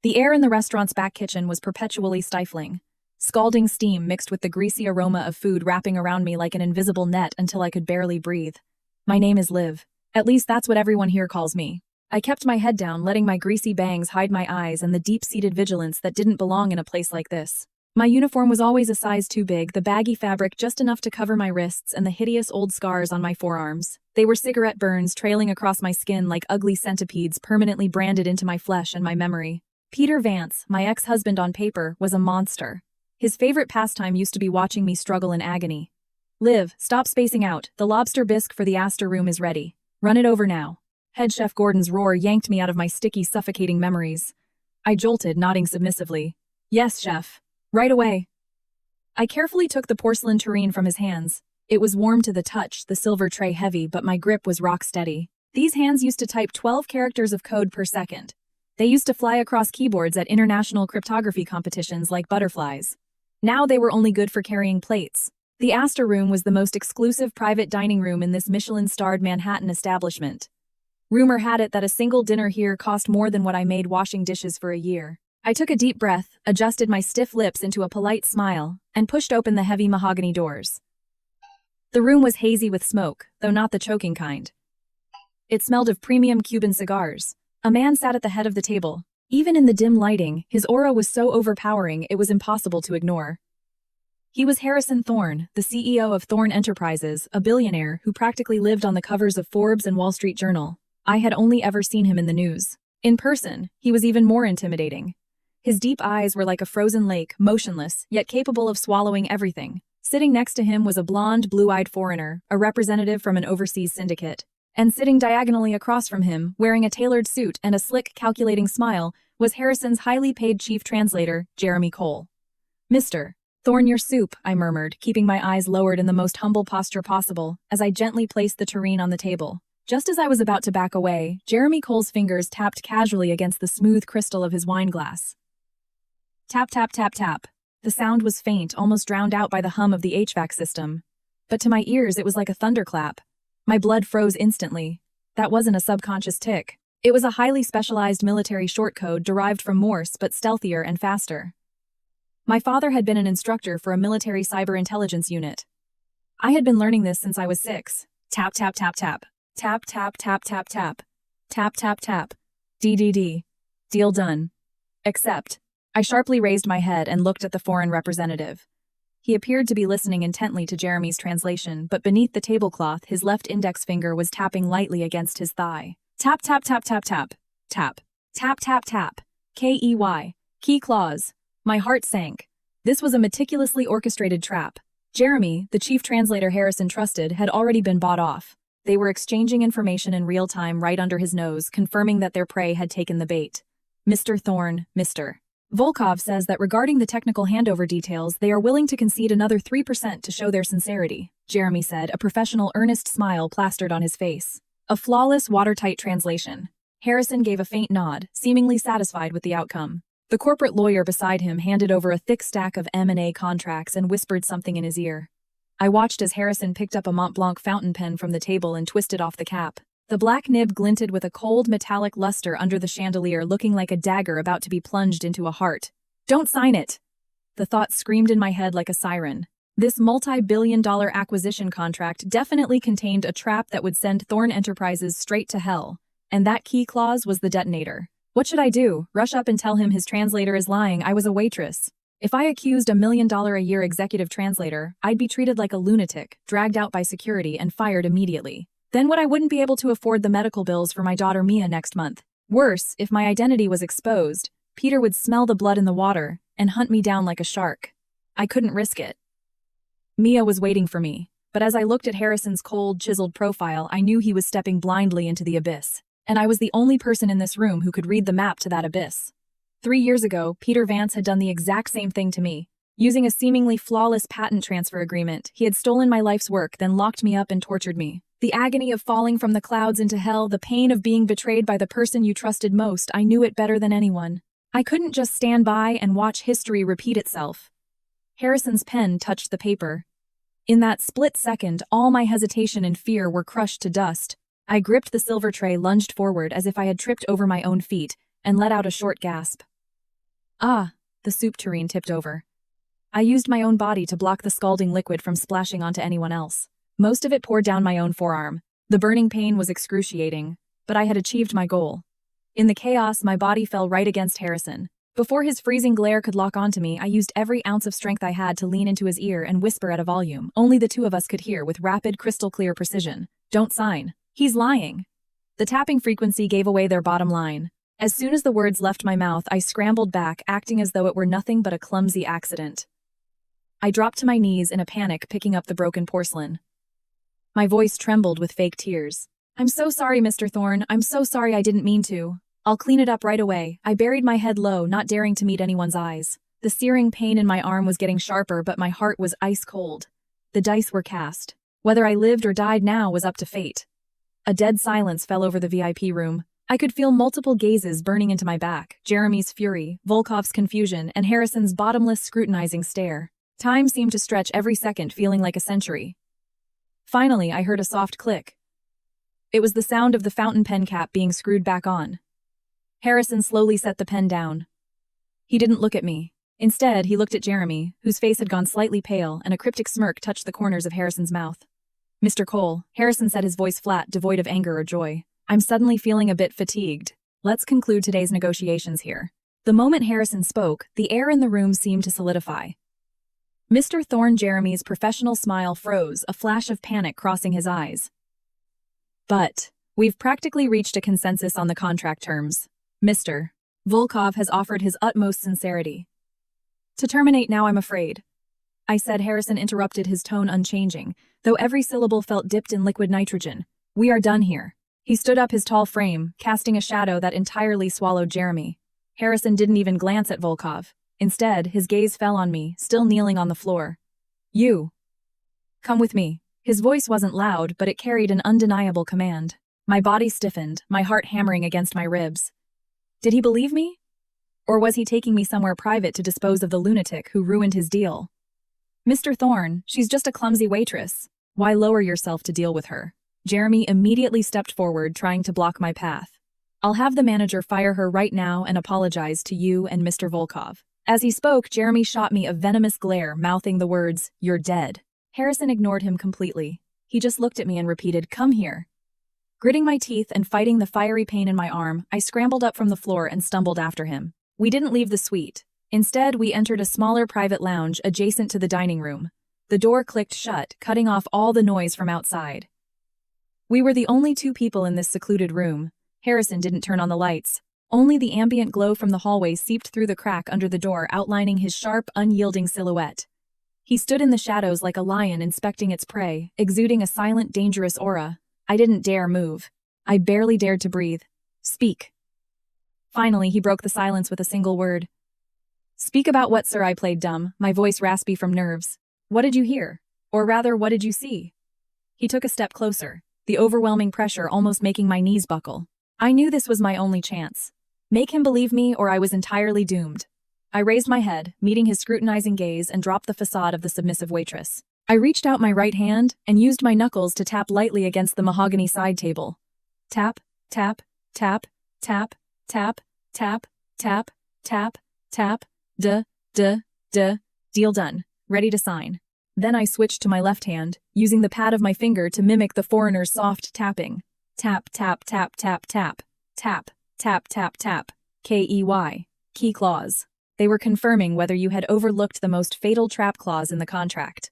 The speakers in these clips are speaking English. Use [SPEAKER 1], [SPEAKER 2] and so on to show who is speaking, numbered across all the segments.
[SPEAKER 1] The air in the restaurant's back kitchen was perpetually stifling. Scalding steam mixed with the greasy aroma of food wrapping around me like an invisible net until I could barely breathe. My name is Liv. At least that's what everyone here calls me. I kept my head down, letting my greasy bangs hide my eyes and the deep-seated vigilance that didn't belong in a place like this. My uniform was always a size too big, the baggy fabric just enough to cover my wrists and the hideous old scars on my forearms. They were cigarette burns trailing across my skin like ugly centipedes permanently branded into my flesh and my memory. Peter Vance, my ex-husband on paper, was a monster. His favorite pastime used to be watching me struggle in agony. Liv, stop spacing out. The lobster bisque for the Astor room is ready. Run it over now. Head chef Gordon's roar yanked me out of my sticky, suffocating memories. I jolted, nodding submissively. Yes, chef. Right away. I carefully took the porcelain tureen from his hands. It was warm to the touch, the silver tray heavy, but my grip was rock steady. These hands used to type 12 characters of code per second. They used to fly across keyboards at international cryptography competitions like butterflies. Now they were only good for carrying plates. The Astor room was the most exclusive private dining room in this Michelin-starred Manhattan establishment. Rumor had it that a single dinner here cost more than what I made washing dishes for a year. I took a deep breath, adjusted my stiff lips into a polite smile, and pushed open the heavy mahogany doors. The room was hazy with smoke, though not the choking kind. It smelled of premium Cuban cigars. A man sat at the head of the table. Even in the dim lighting, his aura was so overpowering it was impossible to ignore. He was Harrison Thorne, the CEO of Thorne Enterprises, a billionaire who practically lived on the covers of Forbes and Wall Street Journal. I had only ever seen him in the news. In person, he was even more intimidating. His deep eyes were like a frozen lake, motionless, yet capable of swallowing everything. Sitting next to him was a blonde, blue-eyed foreigner, a representative from an overseas syndicate. And sitting diagonally across from him, wearing a tailored suit and a slick, calculating smile, was Harrison's highly paid chief translator, Jeremy Cole. Mr. Thorne, your soup, I murmured, keeping my eyes lowered in the most humble posture possible, as I gently placed the tureen on the table. Just as I was about to back away, Jeremy Cole's fingers tapped casually against the smooth crystal of his wine glass. Tap, tap, tap, tap. The sound was faint, almost drowned out by the hum of the HVAC system. But to my ears it was like a thunderclap. My blood froze instantly. That wasn't a subconscious tick. It was a highly specialized military shortcode derived from Morse but stealthier and faster. My father had been an instructor for a military cyber intelligence unit. I had been learning this since I was 6. Tap, tap, tap, tap. Tap, tap, tap, tap, tap. Tap, tap, tap. DDD. Deal done. Accept. I sharply raised my head and looked at the foreign representative. He appeared to be listening intently to Jeremy's translation, but beneath the tablecloth, his left index finger was tapping lightly against his thigh. Tap, tap, tap, tap, tap. Tap. Tap, tap, tap. KEY. Key clause. My heart sank. This was a meticulously orchestrated trap. Jeremy, the chief translator Harrison trusted, had already been bought off. They were exchanging information in real time right under his nose, confirming that their prey had taken the bait. Mr. Thorne, Mr. Volkov says that regarding the technical handover details, they are willing to concede another 3% to show their sincerity, Jeremy said, a professional, earnest smile plastered on his face. A flawless, watertight translation. Harrison gave a faint nod, seemingly satisfied with the outcome. The corporate lawyer beside him handed over a thick stack of M&A contracts and whispered something in his ear. I watched as Harrison picked up a Mont Blanc fountain pen from the table and twisted off the cap. The black nib glinted with a cold metallic luster under the chandelier, looking like a dagger about to be plunged into a heart. Don't sign it! The thought screamed in my head like a siren. This multi-billion-dollar acquisition contract definitely contained a trap that would send Thorne Enterprises straight to hell. And that key clause was the detonator. What should I do? Rush up and tell him his translator is lying? I was a waitress. If I accused $1 million a year executive translator, I'd be treated like a lunatic, dragged out by security, and fired immediately. Then I wouldn't be able to afford the medical bills for my daughter Mia next month. Worse, if my identity was exposed, Peter would smell the blood in the water and hunt me down like a shark. I couldn't risk it. Mia was waiting for me, but as I looked at Harrison's cold, chiseled profile, I knew he was stepping blindly into the abyss. And I was the only person in this room who could read the map to that abyss. 3 years ago, Peter Vance had done the exact same thing to me. Using a seemingly flawless patent transfer agreement, he had stolen my life's work, then locked me up and tortured me. The agony of falling from the clouds into hell, the pain of being betrayed by the person you trusted most, I knew it better than anyone. I couldn't just stand by and watch history repeat itself. Harrison's pen touched the paper. In that split second, all my hesitation and fear were crushed to dust. I gripped the silver tray, lunged forward as if I had tripped over my own feet, and let out a short gasp. Ah, the soup tureen tipped over. I used my own body to block the scalding liquid from splashing onto anyone else. Most of it poured down my own forearm. The burning pain was excruciating, but I had achieved my goal. In the chaos, my body fell right against Harrison. Before his freezing glare could lock onto me, I used every ounce of strength I had to lean into his ear and whisper at a volume only the two of us could hear with rapid, crystal-clear precision. Don't sign. He's lying. The tapping frequency gave away their bottom line. As soon as the words left my mouth, I scrambled back, acting as though it were nothing but a clumsy accident. I dropped to my knees in a panic, picking up the broken porcelain. My voice trembled with fake tears. I'm so sorry, Mr. Thorne. I'm so sorry, I didn't mean to. I'll clean it up right away. I buried my head low, not daring to meet anyone's eyes. The searing pain in my arm was getting sharper, but my heart was ice cold. The dice were cast. Whether I lived or died now was up to fate. A dead silence fell over the VIP room. I could feel multiple gazes burning into my back, Jeremy's fury, Volkov's confusion, and Harrison's bottomless scrutinizing stare. Time seemed to stretch every second, feeling like a century. Finally, I heard a soft click. It was the sound of the fountain pen cap being screwed back on. Harrison slowly set the pen down. He didn't look at me. Instead, he looked at Jeremy, whose face had gone slightly pale, and a cryptic smirk touched the corners of Harrison's mouth. Mr. Cole, Harrison said, his voice flat, devoid of anger or joy. I'm suddenly feeling a bit fatigued. Let's conclude today's negotiations here. The moment Harrison spoke, the air in the room seemed to solidify. Mr. Thorne Jeremy's professional smile froze, a flash of panic crossing his eyes. But we've practically reached a consensus on the contract terms. Mr. Volkov has offered his utmost sincerity. To terminate now, I'm afraid. I said. Harrison interrupted, his tone unchanging, though every syllable felt dipped in liquid nitrogen. We are done here. He stood up, his tall frame, casting a shadow that entirely swallowed Jeremy. Harrison didn't even glance at Volkov. Instead, his gaze fell on me, still kneeling on the floor. You. Come with me. His voice wasn't loud, but it carried an undeniable command. My body stiffened, my heart hammering against my ribs. Did he believe me? Or was he taking me somewhere private to dispose of the lunatic who ruined his deal? Mr. Thorne, she's just a clumsy waitress. Why lower yourself to deal with her? Jeremy immediately stepped forward, trying to block my path. I'll have the manager fire her right now and apologize to you and Mr. Volkov. As he spoke, Jeremy shot me a venomous glare, mouthing the words, "You're dead." Harrison ignored him completely. He just looked at me and repeated, "Come here." Gritting my teeth and fighting the fiery pain in my arm, I scrambled up from the floor and stumbled after him. We didn't leave the suite. Instead, we entered a smaller private lounge adjacent to the dining room. The door clicked shut, cutting off all the noise from outside. We were the only two people in this secluded room. Harrison didn't turn on the lights. Only the ambient glow from the hallway seeped through the crack under the door, outlining his sharp, unyielding silhouette. He stood in the shadows like a lion inspecting its prey, exuding a silent, dangerous aura. I didn't dare move. I barely dared to breathe. Speak. Finally, he broke the silence with a single word. Speak about what, sir? I played dumb, my voice raspy from nerves. What did you hear? Or rather, what did you see? He took a step closer, the overwhelming pressure almost making my knees buckle. I knew this was my only chance. Make him believe me, or I was entirely doomed. I raised my head, meeting his scrutinizing gaze, and dropped the facade of the submissive waitress. I reached out my right hand and used my knuckles to tap lightly against the mahogany side table. Tap, tap, tap, tap, tap, tap, tap, tap, tap, duh, deal done, ready to sign. Then I switched to my left hand, using the pad of my finger to mimic the foreigner's soft tapping. Tap, tap, tap, tap, tap, tap, tap, tap, tap, KEY, key clause. They were confirming whether you had overlooked the most fatal trap clause in the contract.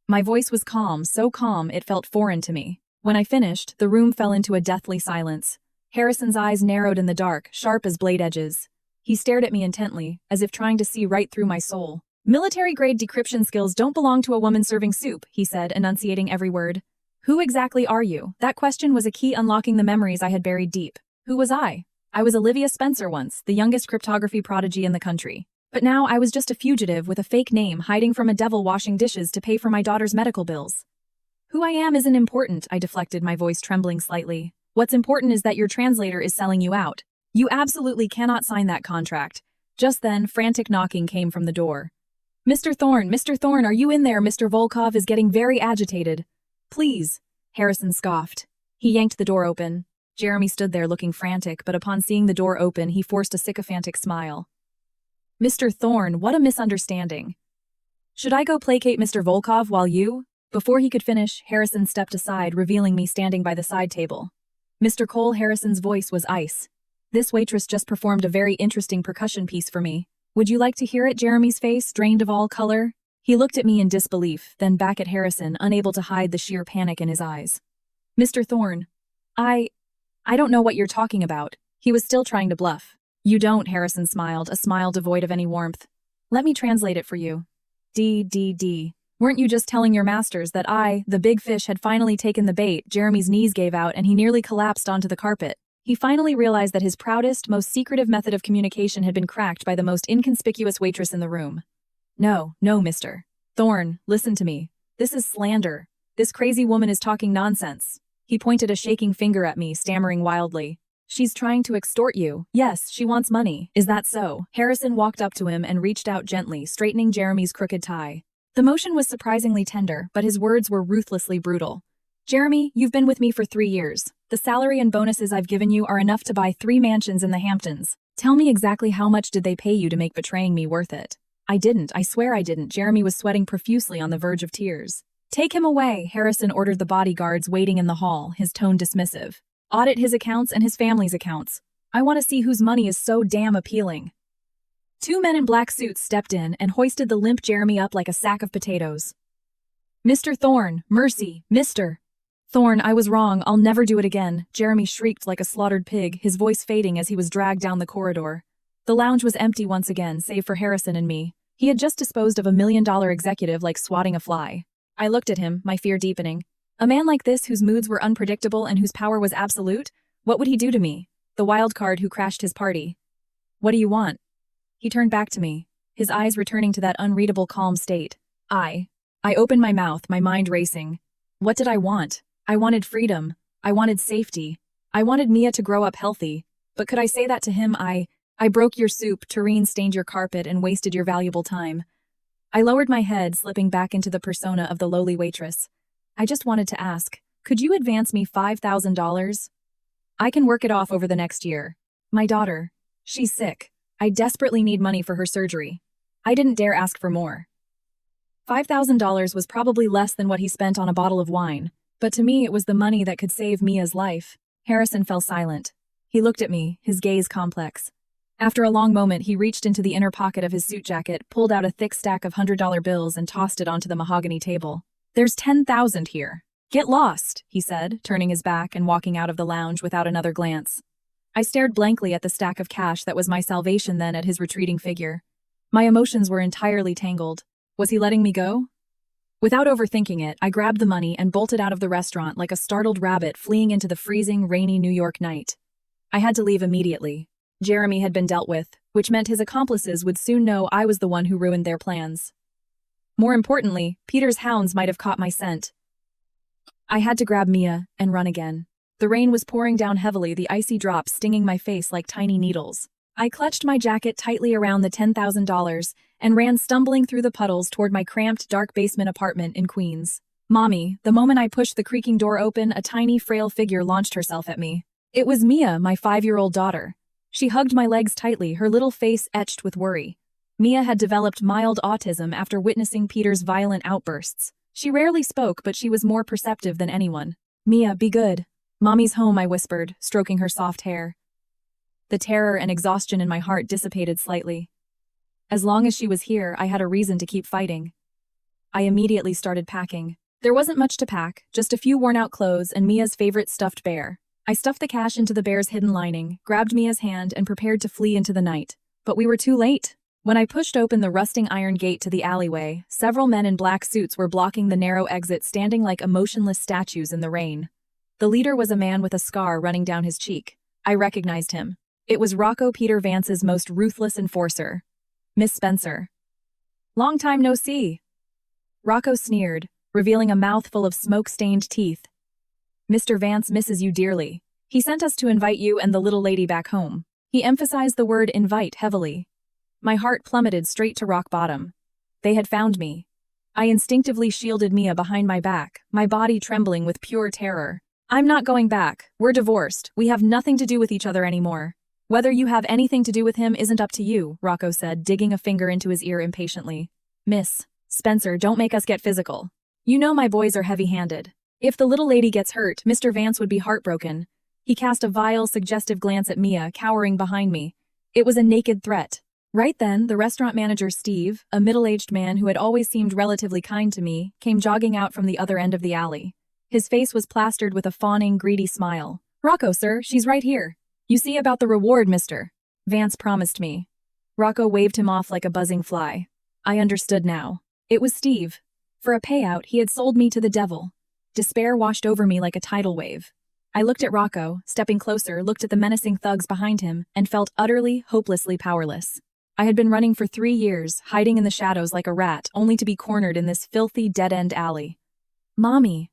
[SPEAKER 1] My voice was calm, so calm it felt foreign to me. When I finished, the room fell into a deathly silence. Harrison's eyes narrowed in the dark, sharp as blade edges. He stared at me intently, as if trying to see right through my soul. Military-grade decryption skills don't belong to a woman serving soup, he said, enunciating every word. Who exactly are you? That question was a key unlocking the memories I had buried deep. Who was I? I was Olivia Spencer once, the youngest cryptography prodigy in the country. But now I was just a fugitive with a fake name, hiding from a devil washing dishes to pay for my daughter's medical bills. Who I am isn't important, I deflected, my voice trembling slightly. What's important is that your translator is selling you out. You absolutely cannot sign that contract. Just then, frantic knocking came from the door. Mr. Thorne, are you in there? Mr. Volkov is getting very agitated. Please, Harrison scoffed. He yanked the door open. Jeremy stood there looking frantic, but upon seeing the door open, he forced a sycophantic smile. Mr. Thorne, what a misunderstanding. Should I go placate Mr. Volkov while you? Before he could finish, Harrison stepped aside, revealing me standing by the side table. Mr. Cole Harrison's voice was ice. This waitress just performed a very interesting percussion piece for me. Would you like to hear it? Jeremy's face drained of all color. He looked at me in disbelief, then back at Harrison, unable to hide the sheer panic in his eyes. Mr. Thorne. I don't know what you're talking about. He was still trying to bluff. You don't, Harrison smiled, a smile devoid of any warmth. Let me translate it for you. D. Weren't you just telling your masters that I, the big fish, had finally taken the bait? Jeremy's knees gave out and he nearly collapsed onto the carpet. He finally realized that his proudest, most secretive method of communication had been cracked by the most inconspicuous waitress in the room. No, Mr. Thorne, listen to me. This is slander. This crazy woman is talking nonsense. He pointed a shaking finger at me, stammering wildly. She's trying to extort you. Yes, she wants money. Is that so? Harrison walked up to him and reached out gently, straightening Jeremy's crooked tie. The motion was surprisingly tender, but his words were ruthlessly brutal. Jeremy, you've been with me for 3 years. The salary and bonuses I've given you are enough to buy 3 mansions in the Hamptons. Tell me exactly how much did they pay you to make betraying me worth it? I didn't. I swear I didn't. Jeremy was sweating profusely on the verge of tears. Take him away, Harrison ordered the bodyguards waiting in the hall, his tone dismissive. Audit his accounts and his family's accounts. I want to see whose money is so damn appealing. 2 men in black suits stepped in and hoisted the limp Jeremy up like a sack of potatoes. Mr. Thorne, mercy, Mr. Thorne, I was wrong, I'll never do it again, Jeremy shrieked like a slaughtered pig, his voice fading as he was dragged down the corridor. The lounge was empty once again, save for Harrison and me. He had just disposed of $1 million executive like swatting a fly. I looked at him, my fear deepening. A man like this whose moods were unpredictable and whose power was absolute? What would he do to me? The wild card who crashed his party. What do you want? He turned back to me, his eyes returning to that unreadable calm state. I opened my mouth, my mind racing. What did I want? I wanted freedom. I wanted safety. I wanted Mia to grow up healthy. But could I say that to him? I broke your soup, tureen stained your carpet, and wasted your valuable time. I lowered my head, slipping back into the persona of the lowly waitress. I just wanted to ask, could you advance me $5,000? I can work it off over the next year. My daughter. She's sick. I desperately need money for her surgery. I didn't dare ask for more. $5,000 was probably less than what he spent on a bottle of wine, but to me it was the money that could save Mia's life. Harrison fell silent. He looked at me, his gaze complex. After a long moment, he reached into the inner pocket of his suit jacket, pulled out a thick stack of $100 bills and tossed it onto the mahogany table. There's 10,000 here. Get lost, he said, turning his back and walking out of the lounge without another glance. I stared blankly at the stack of cash that was my salvation, then at his retreating figure. My emotions were entirely tangled. Was he letting me go? Without overthinking it, I grabbed the money and bolted out of the restaurant like a startled rabbit fleeing into the freezing, rainy New York night. I had to leave immediately. Jeremy had been dealt with, which meant his accomplices would soon know I was the one who ruined their plans. More importantly, Peter's hounds might have caught my scent. I had to grab Mia and run again. The rain was pouring down heavily, the icy drops stinging my face like tiny needles. I clutched my jacket tightly around the $10,000 and ran stumbling through the puddles toward my cramped, dark basement apartment in Queens. Mommy, the moment I pushed the creaking door open, a tiny, frail figure launched herself at me. It was Mia, my 5-year-old daughter. She hugged my legs tightly, her little face etched with worry. Mia had developed mild autism after witnessing Peter's violent outbursts. She rarely spoke, but she was more perceptive than anyone. Mia, be good. Mommy's home, I whispered, stroking her soft hair. The terror and exhaustion in my heart dissipated slightly. As long as she was here, I had a reason to keep fighting. I immediately started packing. There wasn't much to pack, just a few worn-out clothes and Mia's favorite stuffed bear. I stuffed the cash into the bear's hidden lining, grabbed Mia's hand, and prepared to flee into the night. But we were too late. When I pushed open the rusting iron gate to the alleyway, several men in black suits were blocking the narrow exit, standing like emotionless statues in the rain. The leader was a man with a scar running down his cheek. I recognized him. It was Rocco Peter Vance's most ruthless enforcer. Miss Spencer. Long time no see. Rocco sneered, revealing a mouthful of smoke-stained teeth. Mr. Vance misses you dearly. He sent us to invite you and the little lady back home. He emphasized the word invite heavily. My heart plummeted straight to rock bottom. They had found me. I instinctively shielded Mia behind my back, my body trembling with pure terror. I'm not going back. We're divorced. We have nothing to do with each other anymore. Whether you have anything to do with him isn't up to you, Rocco said, digging a finger into his ear impatiently. Miss Spencer, don't make us get physical. You know my boys are heavy-handed. If the little lady gets hurt, Mr. Vance would be heartbroken. He cast a vile, suggestive glance at Mia, cowering behind me. It was a naked threat. Right then, the restaurant manager Steve, a middle-aged man who had always seemed relatively kind to me, came jogging out from the other end of the alley. His face was plastered with a fawning, greedy smile. Rocco, sir, she's right here. You see about the reward, Mr. Vance promised me. Rocco waved him off like a buzzing fly. I understood now. It was Steve. For a payout, he had sold me to the devil. Despair washed over me like a tidal wave. I looked at Rocco, stepping closer, looked at the menacing thugs behind him, and felt utterly, hopelessly powerless. I had been running for 3 years, hiding in the shadows like a rat, only to be cornered in this filthy, dead-end alley. Mommy.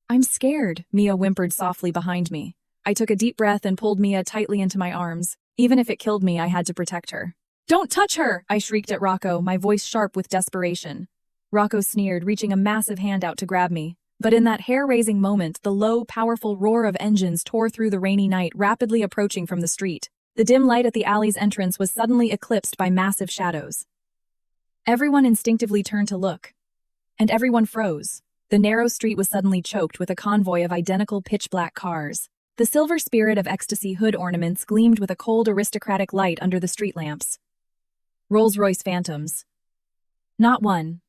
[SPEAKER 1] I'm scared, Mia whimpered softly behind me. I took a deep breath and pulled Mia tightly into my arms. Even if it killed me, I had to protect her. Don't touch her! I shrieked at Rocco, my voice sharp with desperation. Rocco sneered, reaching a massive hand out to grab me. But in that hair-raising moment, the low, powerful roar of engines tore through the rainy night, rapidly approaching from the street. The dim light at the alley's entrance was suddenly eclipsed by massive shadows. Everyone instinctively turned to look. And everyone froze. The narrow street was suddenly choked with a convoy of identical pitch-black cars. The silver spirit of ecstasy hood ornaments gleamed with a cold aristocratic light under the street lamps. Rolls-Royce Phantoms. Not one.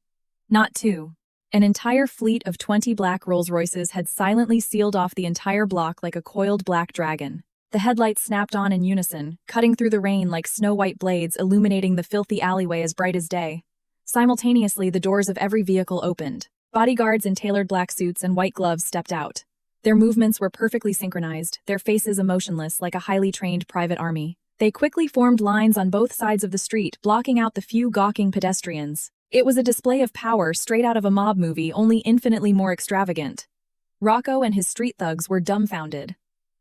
[SPEAKER 1] Not two. An entire fleet of 20 black Rolls-Royces had silently sealed off the entire block like a coiled black dragon. The headlights snapped on in unison, cutting through the rain like snow-white blades, illuminating the filthy alleyway as bright as day. Simultaneously, the doors of every vehicle opened. Bodyguards in tailored black suits and white gloves stepped out. Their movements were perfectly synchronized, their faces emotionless like a highly trained private army. They quickly formed lines on both sides of the street, blocking out the few gawking pedestrians. It was a display of power straight out of a mob movie, only infinitely more extravagant. Rocco and his street thugs were dumbfounded.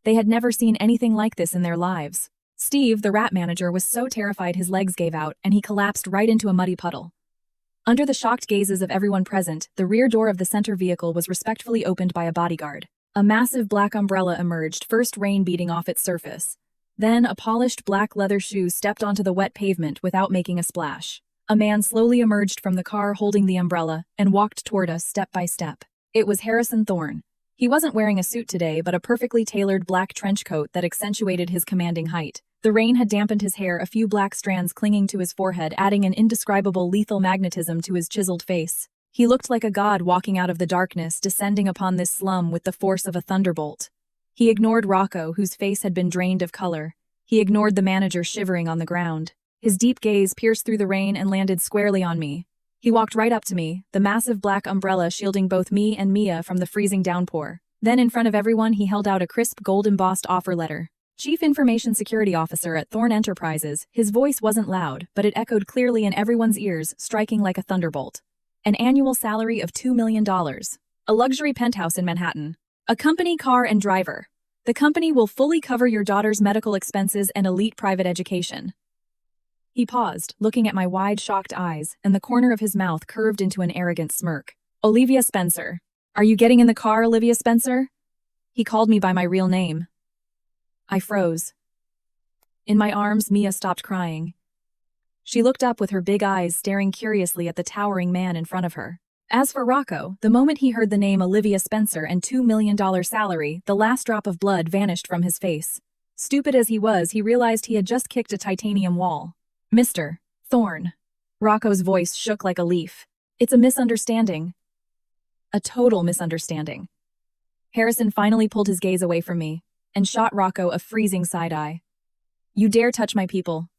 [SPEAKER 1] They had never seen anything like this in their lives. Steve, the rat manager, was so terrified his legs gave out, and he collapsed right into a muddy puddle. Under the shocked gazes of everyone present, the rear door of the center vehicle was respectfully opened by a bodyguard. A massive black umbrella emerged, first rain beating off its surface. Then a polished black leather shoe stepped onto the wet pavement without making a splash. A man slowly emerged from the car holding the umbrella and walked toward us step by step. It was Harrison Thorne. He wasn't wearing a suit today, but a perfectly tailored black trench coat that accentuated his commanding height. The rain had dampened his hair, a few black strands clinging to his forehead, adding an indescribable lethal magnetism to his chiseled face. He looked like a god walking out of the darkness, descending upon this slum with the force of a thunderbolt. He ignored Rocco, whose face had been drained of color. He ignored the manager shivering on the ground. His deep gaze pierced through the rain and landed squarely on me. He walked right up to me, the massive black umbrella shielding both me and Mia from the freezing downpour. Then in front of everyone he held out a crisp gold-embossed offer letter. Chief Information Security Officer at Thorne Enterprises. His voice wasn't loud, but it echoed clearly in everyone's ears, striking like a thunderbolt. An annual salary of $2 million. A luxury penthouse in Manhattan. A company car and driver. The company will fully cover your daughter's medical expenses and elite private education. He paused, looking at my wide, shocked eyes, and the corner of his mouth curved into an arrogant smirk. Olivia Spencer. Are you getting in the car, Olivia Spencer? He called me by my real name. I froze. In my arms, Mia stopped crying. She looked up with her big eyes staring curiously at the towering man in front of her. As for Rocco, the moment he heard the name Olivia Spencer and $2 million salary, the last drop of blood vanished from his face. Stupid as he was, he realized he had just kicked a titanium wall. Mr. Thorne. Rocco's voice shook like a leaf. It's a misunderstanding. A total misunderstanding. Harrison finally pulled his gaze away from me and shot Rocco a freezing side-eye. You dare touch my people.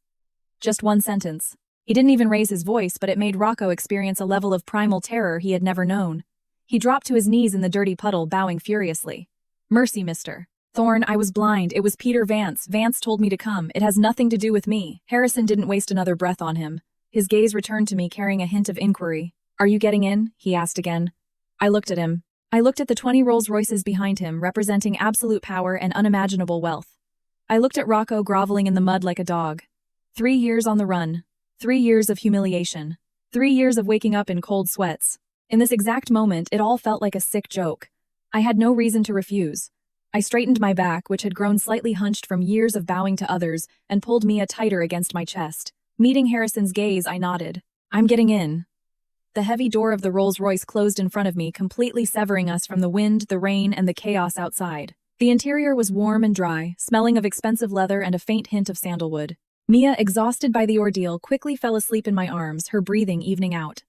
[SPEAKER 1] Just one sentence. He didn't even raise his voice, but it made Rocco experience a level of primal terror he had never known. He dropped to his knees in the dirty puddle, bowing furiously. Mercy, Mr. Thorne, I was blind. It was Peter Vance. Vance told me to come. It has nothing to do with me. Harrison didn't waste another breath on him. His gaze returned to me, carrying a hint of inquiry. Are you getting in? He asked again. I looked at him. I looked at the 20 Rolls-Royces behind him, representing absolute power and unimaginable wealth. I looked at Rocco groveling in the mud like a dog. 3 years on the run. 3 years of humiliation. 3 years of waking up in cold sweats. In this exact moment, it all felt like a sick joke. I had no reason to refuse. I straightened my back, which had grown slightly hunched from years of bowing to others, and pulled Mia tighter against my chest. Meeting Harrison's gaze, I nodded. I'm getting in. The heavy door of the Rolls-Royce closed in front of me, completely severing us from the wind, the rain, and the chaos outside. The interior was warm and dry, smelling of expensive leather and a faint hint of sandalwood. Mia, exhausted by the ordeal, quickly fell asleep in my arms, her breathing evening out.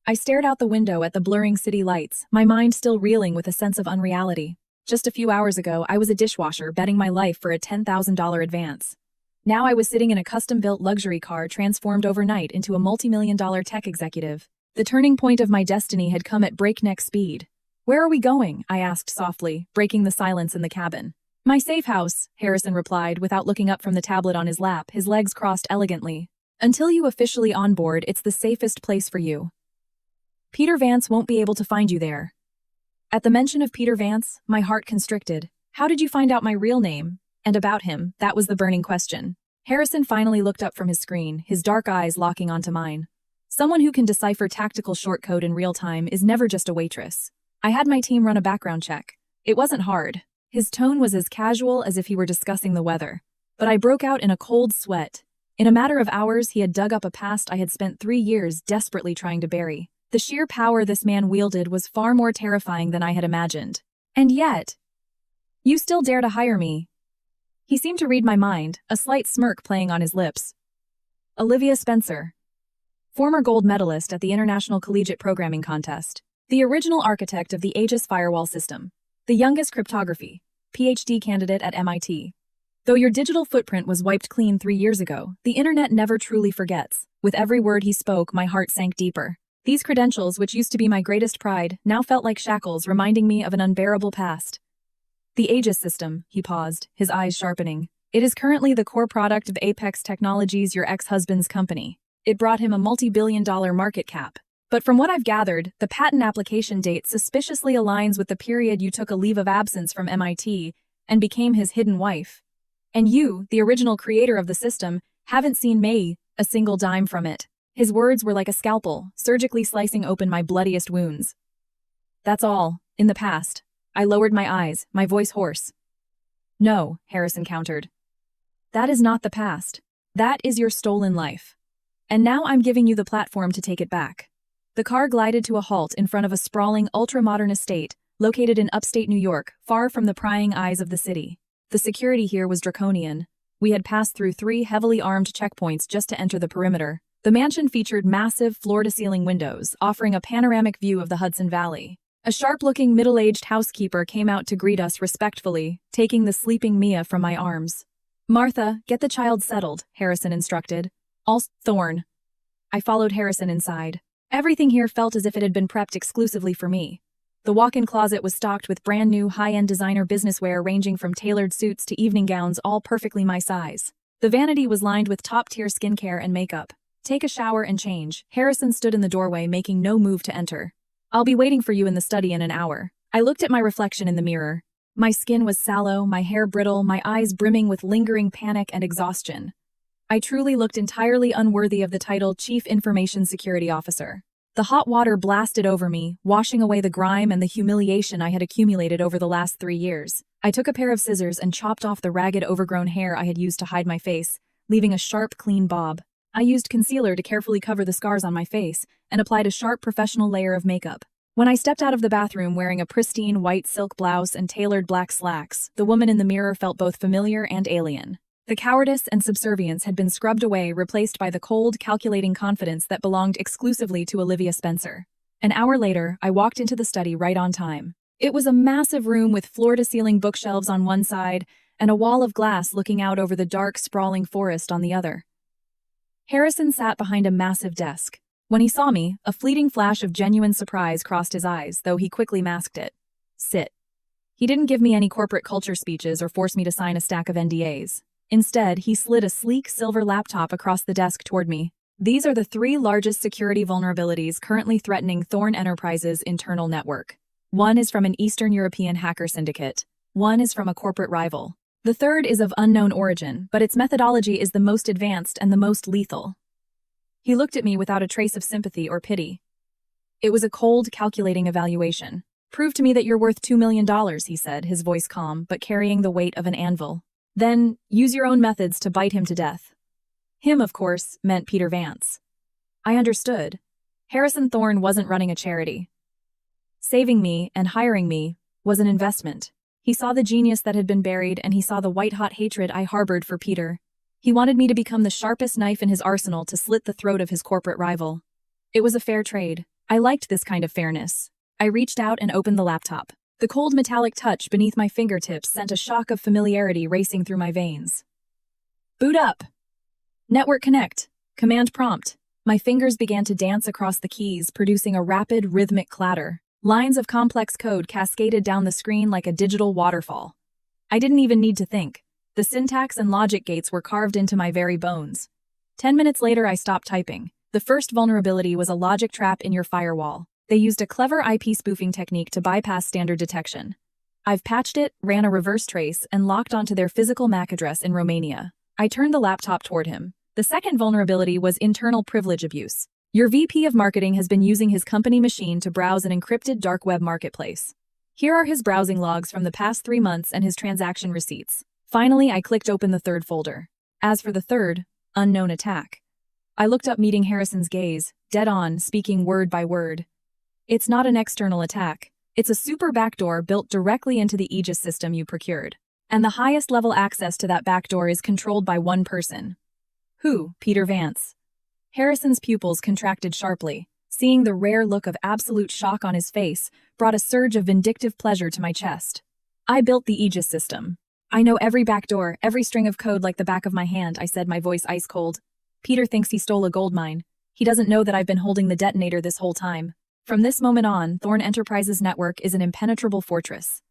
[SPEAKER 1] I stared out the window at the blurring city lights, my mind still reeling with a sense of unreality. Just a few hours ago, I was a dishwasher betting my life for a $10,000 advance. Now I was sitting in a custom-built luxury car transformed overnight into a multi-million-dollar tech executive. The turning point of my destiny had come at breakneck speed. Where are we going? I asked softly, breaking the silence in the cabin. My safe house, Harrison replied without looking up from the tablet on his lap, his legs crossed elegantly. Until you officially onboard, it's the safest place for you. Peter Vance won't be able to find you there. At the mention of Peter Vance, my heart constricted. How did you find out my real name? And about him, that was the burning question. Harrison finally looked up from his screen, his dark eyes locking onto mine. Someone who can decipher tactical shortcode in real time is never just a waitress. I had my team run a background check. It wasn't hard. His tone was as casual as if he were discussing the weather. But I broke out in a cold sweat. In a matter of hours, he had dug up a past I had spent 3 years desperately trying to bury. The sheer power this man wielded was far more terrifying than I had imagined. And yet, you still dare to hire me? He seemed to read my mind, a slight smirk playing on his lips. Olivia Spencer, former gold medalist at the International Collegiate Programming Contest, the original architect of the Aegis firewall system, the youngest cryptography, PhD candidate at MIT. Though your digital footprint was wiped clean 3 years ago, the internet never truly forgets. With every word he spoke, my heart sank deeper. These credentials, which used to be my greatest pride, now felt like shackles reminding me of an unbearable past. The Aegis system, he paused, his eyes sharpening. It is currently the core product of Apex Technologies, your ex-husband's company. It brought him a multi-billion-dollar market cap. But from what I've gathered, the patent application date suspiciously aligns with the period you took a leave of absence from MIT and became his hidden wife. And you, the original creator of the system, haven't seen a single dime from it. His words were like a scalpel, surgically slicing open my bloodiest wounds. That's all. In the past. I lowered my eyes, my voice hoarse. No, Harrison countered. That is not the past. That is your stolen life. And now I'm giving you the platform to take it back. The car glided to a halt in front of a sprawling, ultra-modern estate, located in upstate New York, far from the prying eyes of the city. The security here was draconian. We had passed through 3 heavily armed checkpoints just to enter the perimeter. The mansion featured massive floor-to-ceiling windows, offering a panoramic view of the Hudson Valley. A sharp-looking middle-aged housekeeper came out to greet us respectfully, taking the sleeping Mia from my arms. Martha, get the child settled, Harrison instructed. Thorn. I followed Harrison inside. Everything here felt as if it had been prepped exclusively for me. The walk-in closet was stocked with brand-new high-end designer businesswear ranging from tailored suits to evening gowns, all perfectly my size. The vanity was lined with top-tier skincare and makeup. Take a shower and change. Harrison stood in the doorway, making no move to enter. I'll be waiting for you in the study in an hour. I looked at my reflection in the mirror. My skin was sallow, my hair brittle, my eyes brimming with lingering panic and exhaustion. I truly looked entirely unworthy of the title Chief Information Security Officer. The hot water blasted over me, washing away the grime and the humiliation I had accumulated over the last 3 years. I took a pair of scissors and chopped off the ragged, overgrown hair I had used to hide my face, leaving a sharp, clean bob. I used concealer to carefully cover the scars on my face and applied a sharp, professional layer of makeup. When I stepped out of the bathroom wearing a pristine white silk blouse and tailored black slacks, the woman in the mirror felt both familiar and alien. The cowardice and subservience had been scrubbed away, replaced by the cold, calculating confidence that belonged exclusively to Olivia Spencer. An hour later, I walked into the study right on time. It was a massive room with floor-to-ceiling bookshelves on one side and a wall of glass looking out over the dark, sprawling forest on the other. Harrison sat behind a massive desk. When he saw me, a fleeting flash of genuine surprise crossed his eyes, though he quickly masked it. Sit. He didn't give me any corporate culture speeches or force me to sign a stack of NDAs. Instead, he slid a sleek silver laptop across the desk toward me. These are the 3 largest security vulnerabilities currently threatening Thorn Enterprises' internal network. One is from an Eastern European hacker syndicate. One is from a corporate rival. The third is of unknown origin, but its methodology is the most advanced and the most lethal. He looked at me without a trace of sympathy or pity. It was a cold, calculating evaluation. Prove to me that you're worth $2 million, he said, his voice calm, but carrying the weight of an anvil. Then, use your own methods to bite him to death. Him, of course, meant Peter Vance. I understood. Harrison Thorne wasn't running a charity. Saving me and hiring me was an investment. He saw the genius that had been buried, and he saw the white-hot hatred I harbored for Peter. He wanted me to become the sharpest knife in his arsenal to slit the throat of his corporate rival. It was a fair trade. I liked this kind of fairness. I reached out and opened the laptop. The cold metallic touch beneath my fingertips sent a shock of familiarity racing through my veins. Boot up! Network connect. Command prompt. My fingers began to dance across the keys, producing a rapid, rhythmic clatter. Lines of complex code cascaded down the screen like a digital waterfall. I didn't even need to think. The syntax and logic gates were carved into my very bones. 10 minutes later, I stopped typing. The first vulnerability was a logic trap in your firewall. They used a clever IP spoofing technique to bypass standard detection. I've patched it, ran a reverse trace, and locked onto their physical MAC address in Romania. I turned the laptop toward him. The second vulnerability was internal privilege abuse. Your VP of marketing has been using his company machine to browse an encrypted dark web marketplace. Here are his browsing logs from the past 3 months and his transaction receipts. Finally, I clicked open the third folder. As for the third, unknown attack. I looked up, meeting Harrison's gaze, dead on, speaking word by word. It's not an external attack. It's a super backdoor built directly into the Aegis system you procured. And the highest level access to that backdoor is controlled by one person. Who? Peter Vance. Harrison's pupils contracted sharply. Seeing the rare look of absolute shock on his face brought a surge of vindictive pleasure to my chest. I built the Aegis system. I know every backdoor, every string of code like the back of my hand, I said, my voice ice cold. Peter thinks he stole a gold mine. He doesn't know that I've been holding the detonator this whole time. From this moment on, Thorne Enterprises' network is an impenetrable fortress.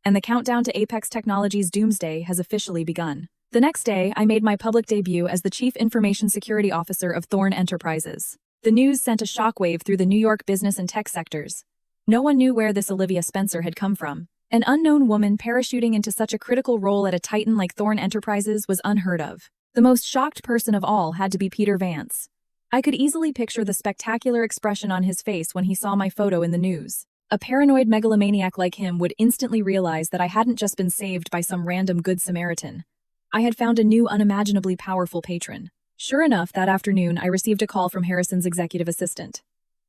[SPEAKER 1] And the countdown to Apex Technologies' doomsday has officially begun. The next day, I made my public debut as the Chief Information Security Officer of Thorne Enterprises. The news sent a shockwave through the New York business and tech sectors. No one knew where this Olivia Spencer had come from. An unknown woman parachuting into such a critical role at a titan like Thorne Enterprises was unheard of. The most shocked person of all had to be Peter Vance. I could easily picture the spectacular expression on his face when he saw my photo in the news. A paranoid megalomaniac like him would instantly realize that I hadn't just been saved by some random Good Samaritan. I had found a new, unimaginably powerful patron. Sure enough, that afternoon, I received a call from Harrison's executive assistant.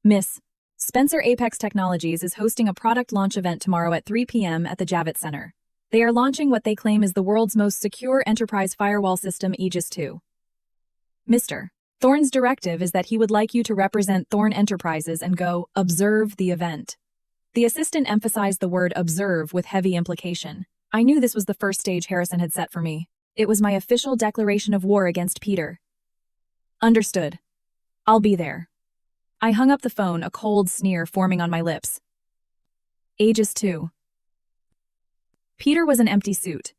[SPEAKER 1] Miss Spencer, Apex Technologies is hosting a product launch event tomorrow at 3 p.m. at the Javits Center. They are launching what they claim is the world's most secure enterprise firewall system, Aegis 2. Mr. Thorne's directive is that he would like you to represent Thorne Enterprises and go observe the event. The assistant emphasized the word observe with heavy implication. I knew this was the first stage Harrison had set for me. It was my official declaration of war against Peter. Understood. I'll be there. I hung up the phone, a cold sneer forming on my lips. Aegis 2. Peter was an empty suit.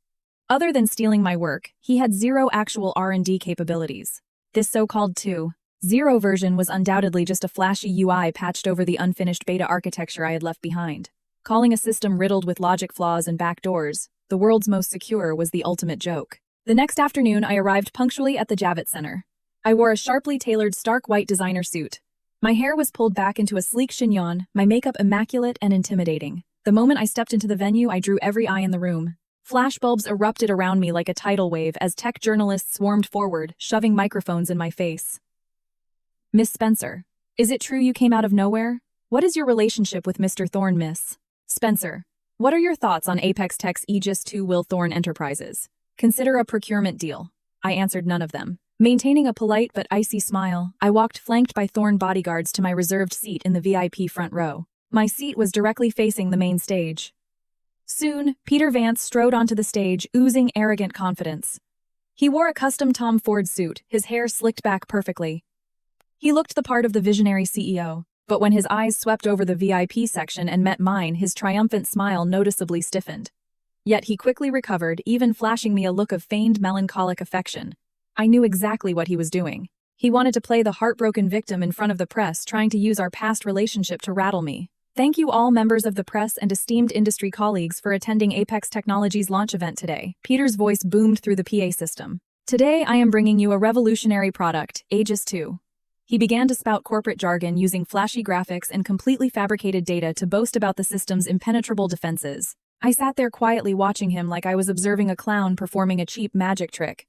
[SPEAKER 1] Other than stealing my work, he had zero actual R&D capabilities. This so-called 2.0 version was undoubtedly just a flashy UI patched over the unfinished beta architecture I had left behind. Calling a system riddled with logic flaws and backdoors the world's most secure was the ultimate joke. The next afternoon, I arrived punctually at the Javits Center. I wore a sharply tailored stark white designer suit. My hair was pulled back into a sleek chignon, my makeup immaculate and intimidating. The moment I stepped into the venue, I drew every eye in the room. Flashbulbs erupted around me like a tidal wave as tech journalists swarmed forward, shoving microphones in my face. Miss Spencer, is it true you came out of nowhere? What is your relationship with Mr. Thorne, Miss Spencer? What are your thoughts on Apex Tech's Aegis 2 will Thorne Enterprises consider a procurement deal? I answered none of them. Maintaining a polite but icy smile, I walked flanked by Thorne bodyguards to my reserved seat in the VIP front row. My seat was directly facing the main stage. Soon, Peter Vance strode onto the stage, oozing arrogant confidence. He wore a custom Tom Ford suit, his hair slicked back perfectly. He looked the part of the visionary CEO, but when his eyes swept over the VIP section and met mine, his triumphant smile noticeably stiffened. Yet he quickly recovered, even flashing me a look of feigned melancholic affection. I knew exactly what he was doing. He wanted to play the heartbroken victim in front of the press, trying to use our past relationship to rattle me. Thank you all members of the press and esteemed industry colleagues for attending Apex Technologies' launch event today. Peter's voice boomed through the PA system. Today I am bringing you a revolutionary product, Aegis 2. He began to spout corporate jargon using flashy graphics and completely fabricated data to boast about the system's impenetrable defenses. I sat there quietly watching him like I was observing a clown performing a cheap magic trick.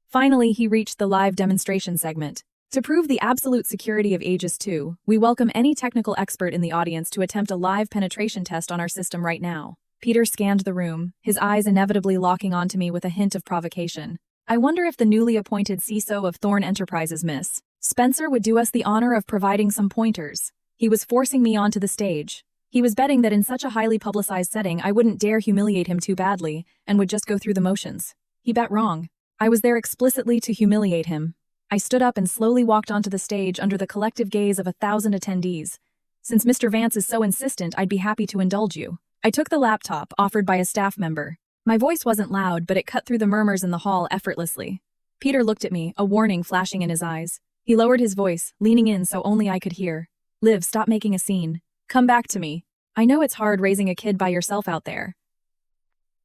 [SPEAKER 1] Finally, he reached the live demonstration segment. To prove the absolute security of Aegis 2, we welcome any technical expert in the audience to attempt a live penetration test on our system right now. Peter scanned the room, his eyes inevitably locking onto me with a hint of provocation. I wonder if the newly appointed CISO of Thorn Enterprises, Miss Spencer, would do us the honor of providing some pointers. He was forcing me onto the stage. He was betting that in such a highly publicized setting I wouldn't dare humiliate him too badly and would just go through the motions. He bet wrong. I was there explicitly to humiliate him. I stood up and slowly walked onto the stage under the collective gaze of 1,000 attendees. Since Mr. Vance is so insistent, I'd be happy to indulge you. I took the laptop offered by a staff member. My voice wasn't loud, but it cut through the murmurs in the hall effortlessly. Peter looked at me, a warning flashing in his eyes. He lowered his voice, leaning in so only I could hear. Liv, stop making a scene. Come back to me. I know it's hard raising a kid by yourself out there.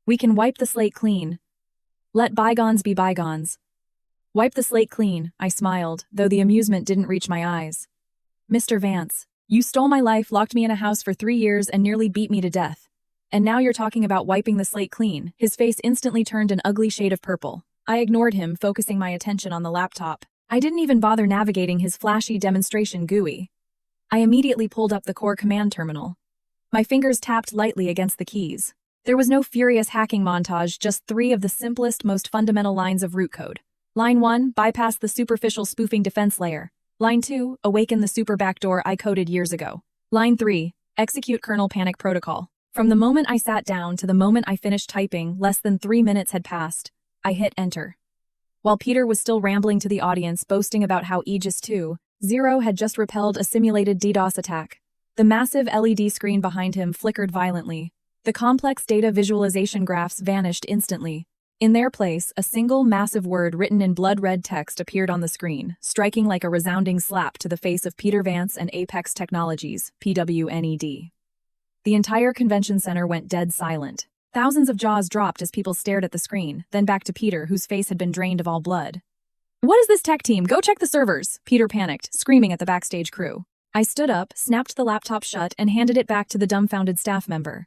[SPEAKER 1] We can wipe the slate clean. Let bygones be bygones. Wipe the slate clean, I smiled, though the amusement didn't reach my eyes. Mr. Vance, you stole my life, locked me in a house for 3 years, and nearly beat me to death. And now you're talking about wiping the slate clean. His face instantly turned an ugly shade of purple. I ignored him, focusing my attention on the laptop. I didn't even bother navigating his flashy demonstration GUI. I immediately pulled up the core command terminal. My fingers tapped lightly against the keys. There was no furious hacking montage, just 3 of the simplest, most fundamental lines of root code. Line 1, bypass the superficial spoofing defense layer. Line 2, awaken the super backdoor I coded years ago. Line 3, execute kernel panic protocol. From the moment I sat down to the moment I finished typing, less than 3 minutes had passed. I hit enter. While Peter was still rambling to the audience, boasting about how Aegis 2.0 had just repelled a simulated DDoS attack. The massive LED screen behind him flickered violently. The complex data visualization graphs vanished instantly. In their place, a single massive word written in blood-red text appeared on the screen, striking like a resounding slap to the face of Peter Vance and Apex Technologies, PWNED. The entire convention center went dead silent. Thousands of jaws dropped as people stared at the screen, then back to Peter, whose face had been drained of all blood. What is this tech team? Go check the servers! Peter panicked, screaming at the backstage crew. I stood up, snapped the laptop shut, and handed it back to the dumbfounded staff member.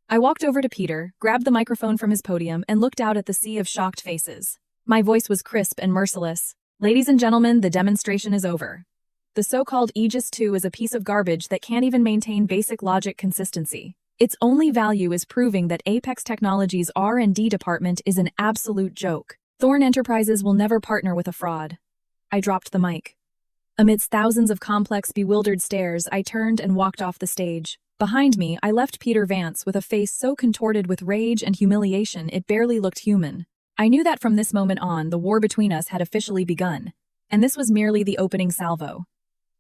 [SPEAKER 1] I walked over to Peter, grabbed the microphone from his podium, and looked out at the sea of shocked faces. My voice was crisp and merciless. Ladies and gentlemen, the demonstration is over. The so-called Aegis 2 is a piece of garbage that can't even maintain basic logic consistency. Its only value is proving that Apex Technologies' R&D department is an absolute joke. Thorn Enterprises will never partner with a fraud. I dropped the mic. Amidst thousands of complex, bewildered stares, I turned and walked off the stage. Behind me, I left Peter Vance with a face so contorted with rage and humiliation it barely looked human. I knew that from this moment on, the war between us had officially begun. And this was merely the opening salvo.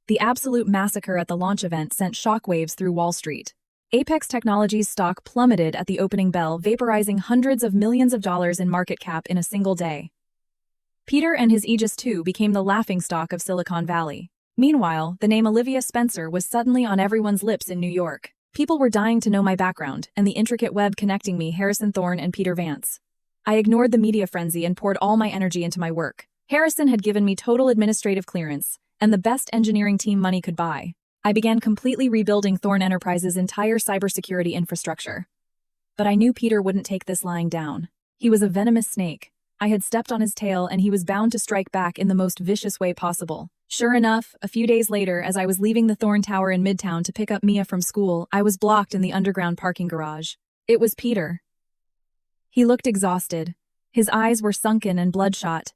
[SPEAKER 1] The absolute massacre at the launch event sent shockwaves through Wall Street. Apex Technologies' stock plummeted at the opening bell, vaporizing hundreds of millions of dollars in market cap in a single day. Peter and his Aegis 2 became the laughingstock of Silicon Valley. Meanwhile, the name Olivia Spencer was suddenly on everyone's lips in New York. People were dying to know my background and the intricate web connecting me, Harrison Thorne and Peter Vance. I ignored the media frenzy and poured all my energy into my work. Harrison had given me total administrative clearance and the best engineering team money could buy. I began completely rebuilding Thorn Enterprises' entire cybersecurity infrastructure. But I knew Peter wouldn't take this lying down. He was a venomous snake. I had stepped on his tail and he was bound to strike back in the most vicious way possible. Sure enough, a few days later, as I was leaving the Thorn Tower in Midtown to pick up Mia from school, I was blocked in the underground parking garage. It was Peter. He looked exhausted. His eyes were sunken and bloodshot.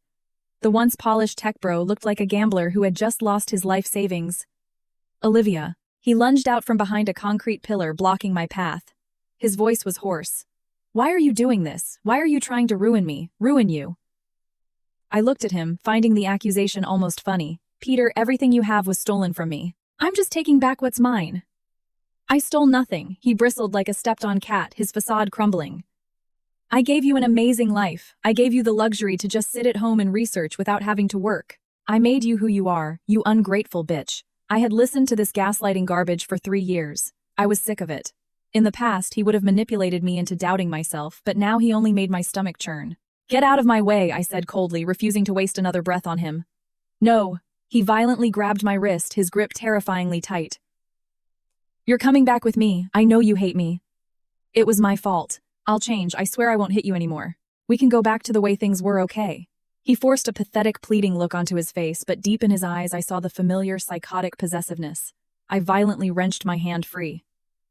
[SPEAKER 1] The once polished tech bro looked like a gambler who had just lost his life savings. Olivia. He lunged out from behind a concrete pillar blocking my path. His voice was hoarse. Why are you doing this? Why are you trying to ruin me? Ruin you? I looked at him, finding the accusation almost funny. Peter, everything you have was stolen from me. I'm just taking back what's mine. I stole nothing. He bristled like a stepped-on cat, his facade crumbling. I gave you an amazing life. I gave you the luxury to just sit at home and research without having to work. I made you who you are, you ungrateful bitch. I had listened to this gaslighting garbage for 3 years. I was sick of it. In the past, he would have manipulated me into doubting myself, but now he only made my stomach churn. Get out of my way, I said coldly, refusing to waste another breath on him. No. He violently grabbed my wrist, his grip terrifyingly tight. "You're coming back with me. I know you hate me." "It was my fault. I'll change. I swear I won't hit you anymore. We can go back to the way things were, okay?" He forced a pathetic, pleading look onto his face, but deep in his eyes I saw the familiar, psychotic possessiveness. I violently wrenched my hand free.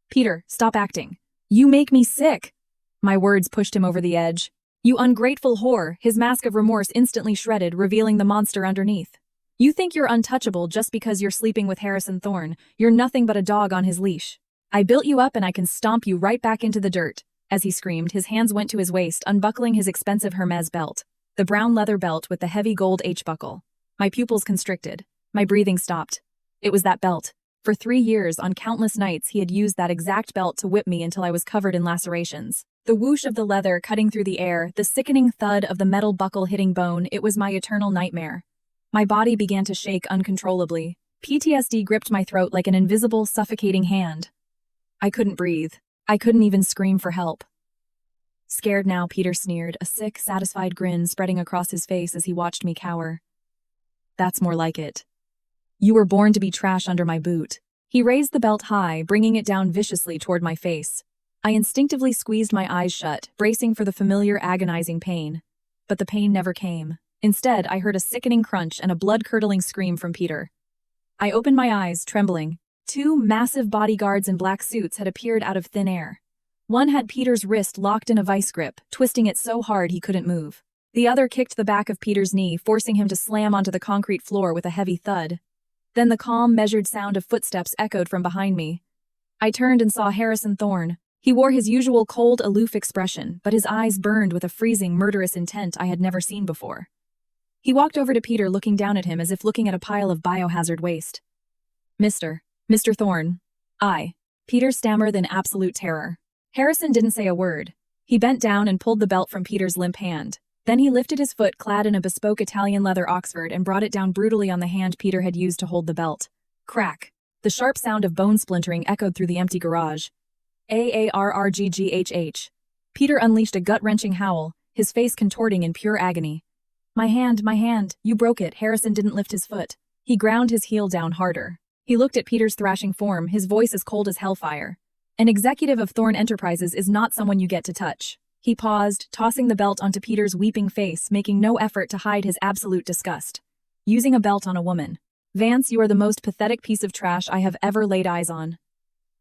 [SPEAKER 1] "Peter, stop acting. You make me sick." My words pushed him over the edge. "You ungrateful whore," his mask of remorse instantly shredded, revealing the monster underneath. "You think you're untouchable just because you're sleeping with Harrison Thorne. You're nothing but a dog on his leash. I built you up and I can stomp you right back into the dirt." As he screamed, his hands went to his waist, unbuckling his expensive Hermes belt. The brown leather belt with the heavy gold H-buckle. My pupils constricted. My breathing stopped. It was that belt. For 3 years, on countless nights, he had used that exact belt to whip me until I was covered in lacerations. The whoosh of the leather cutting through the air, the sickening thud of the metal buckle hitting bone, it was my eternal nightmare. My body began to shake uncontrollably. PTSD gripped my throat like an invisible, suffocating hand. I couldn't breathe. I couldn't even scream for help. "Scared now," Peter sneered, a sick, satisfied grin spreading across his face as he watched me cower. "That's more like it. You were born to be trash under my boot." He raised the belt high, bringing it down viciously toward my face. I instinctively squeezed my eyes shut, bracing for the familiar, agonizing pain. But the pain never came. Instead, I heard a sickening crunch and a blood-curdling scream from Peter. I opened my eyes, trembling. 2 massive bodyguards in black suits had appeared out of thin air. One had Peter's wrist locked in a vice grip, twisting it so hard he couldn't move. The other kicked the back of Peter's knee, forcing him to slam onto the concrete floor with a heavy thud. Then the calm, measured sound of footsteps echoed from behind me. I turned and saw Harrison Thorne. He wore his usual cold, aloof expression, but his eyes burned with a freezing, murderous intent I had never seen before. He walked over to Peter, looking down at him as if looking at a pile of biohazard waste. Mr. Thorne." Peter stammered in absolute terror. Harrison didn't say a word. He bent down and pulled the belt from Peter's limp hand. Then he lifted his foot clad in a bespoke Italian leather Oxford and brought it down brutally on the hand Peter had used to hold the belt. Crack. The sharp sound of bone splintering echoed through the empty garage. "Aarrgghh." Peter unleashed a gut-wrenching howl, his face contorting in pure agony. My hand, you broke it." Harrison didn't lift his foot. He ground his heel down harder. He looked at Peter's thrashing form, his voice as cold as hellfire. "An executive of Thorne Enterprises is not someone you get to touch." He paused, tossing the belt onto Peter's weeping face, making no effort to hide his absolute disgust. "Using a belt on a woman. Vance, you are the most pathetic piece of trash I have ever laid eyes on."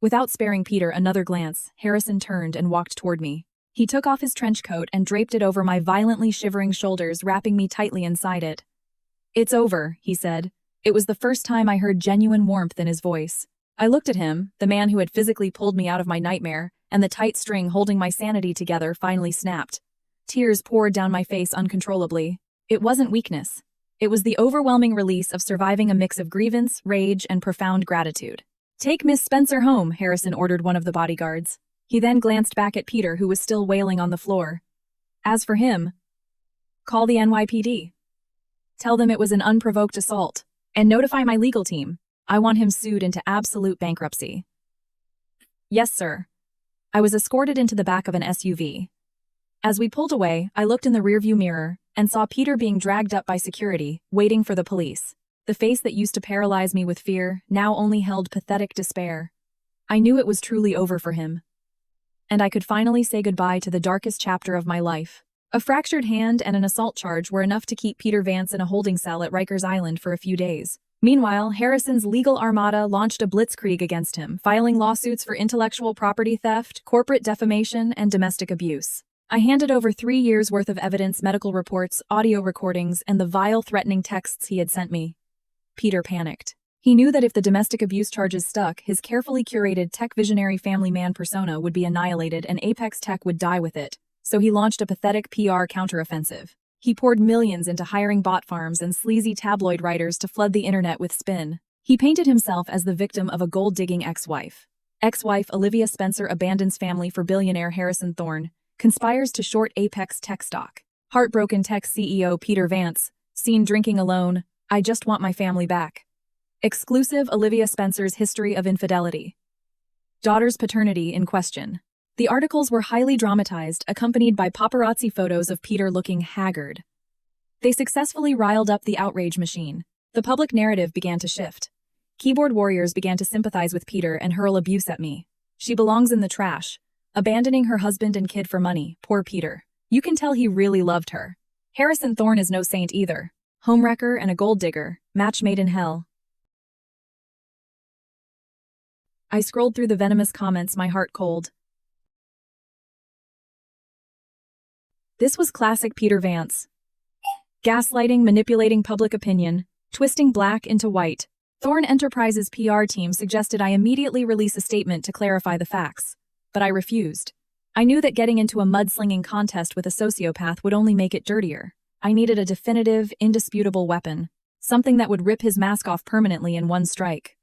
[SPEAKER 1] Without sparing Peter another glance, Harrison turned and walked toward me. He took off his trench coat and draped it over my violently shivering shoulders, wrapping me tightly inside it. "It's over," he said. It was the first time I heard genuine warmth in his voice. I looked at him, the man who had physically pulled me out of my nightmare, and the tight string holding my sanity together finally snapped. Tears poured down my face uncontrollably. It wasn't weakness. It was the overwhelming release of surviving a mix of grievance, rage, and profound gratitude. "Take Miss Spencer home," Harrison ordered one of the bodyguards. He then glanced back at Peter, who was still wailing on the floor. "As for him, call the NYPD. Tell them it was an unprovoked assault, and notify my legal team. I want him sued into absolute bankruptcy." "Yes, sir." I was escorted into the back of an SUV. As we pulled away, I looked in the rearview mirror and saw Peter being dragged up by security, waiting for the police. The face that used to paralyze me with fear now only held pathetic despair. I knew it was truly over for him. And I could finally say goodbye to the darkest chapter of my life. A fractured hand and an assault charge were enough to keep Peter Vance in a holding cell at Rikers Island for a few days. Meanwhile, Harrison's legal armada launched a blitzkrieg against him, filing lawsuits for intellectual property theft, corporate defamation, and domestic abuse. I handed over 3 years' worth of evidence, medical reports, audio recordings, and the vile, threatening texts he had sent me. Peter panicked. He knew that if the domestic abuse charges stuck, his carefully curated tech visionary family man persona would be annihilated and Apex Tech would die with it, so he launched a pathetic PR counteroffensive. He poured millions into hiring bot farms and sleazy tabloid writers to flood the internet with spin. He painted himself as the victim of a gold-digging ex-wife. Ex-wife Olivia Spencer abandons family for billionaire Harrison Thorne, conspires to short Apex Tech stock. Heartbroken tech CEO Peter Vance, seen drinking alone, "I just want my family back." Exclusive Olivia Spencer's history of infidelity. Daughter's paternity in question. The articles were highly dramatized, accompanied by paparazzi photos of Peter looking haggard. They successfully riled up the outrage machine. The public narrative began to shift. Keyboard warriors began to sympathize with Peter and hurl abuse at me. She belongs in the trash. Abandoning her husband and kid for money, poor Peter. You can tell he really loved her. Harrison Thorne is no saint either. Homewrecker and a gold digger, match made in hell. I scrolled through the venomous comments, my heart cold. This was classic Peter Vance. Gaslighting, manipulating public opinion, twisting black into white. Thorne Enterprises' PR team suggested I immediately release a statement to clarify the facts. But I refused. I knew that getting into a mudslinging contest with a sociopath would only make it dirtier. I needed a definitive, indisputable weapon. Something that would rip his mask off permanently in one strike.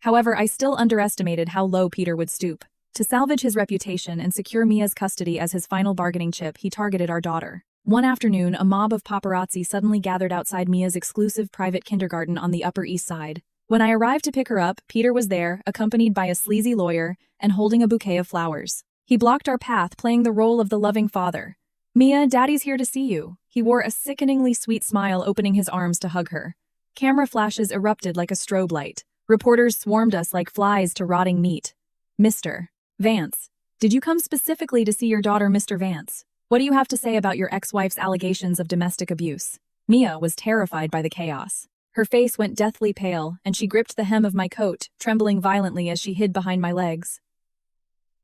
[SPEAKER 1] However, I still underestimated how low Peter would stoop. To salvage his reputation and secure Mia's custody as his final bargaining chip, he targeted our daughter. One afternoon, a mob of paparazzi suddenly gathered outside Mia's exclusive private kindergarten on the Upper East Side. When I arrived to pick her up, Peter was there, accompanied by a sleazy lawyer, and holding a bouquet of flowers. He blocked our path, playing the role of the loving father. "Mia, Daddy's here to see you." He wore a sickeningly sweet smile, opening his arms to hug her. Camera flashes erupted like a strobe light. Reporters swarmed us like flies to rotting meat. "Mr. Vance, did you come specifically to see your daughter, Mr. Vance? What do you have to say about your ex-wife's allegations of domestic abuse?" Mia was terrified by the chaos. Her face went deathly pale, and she gripped the hem of my coat, trembling violently as she hid behind my legs.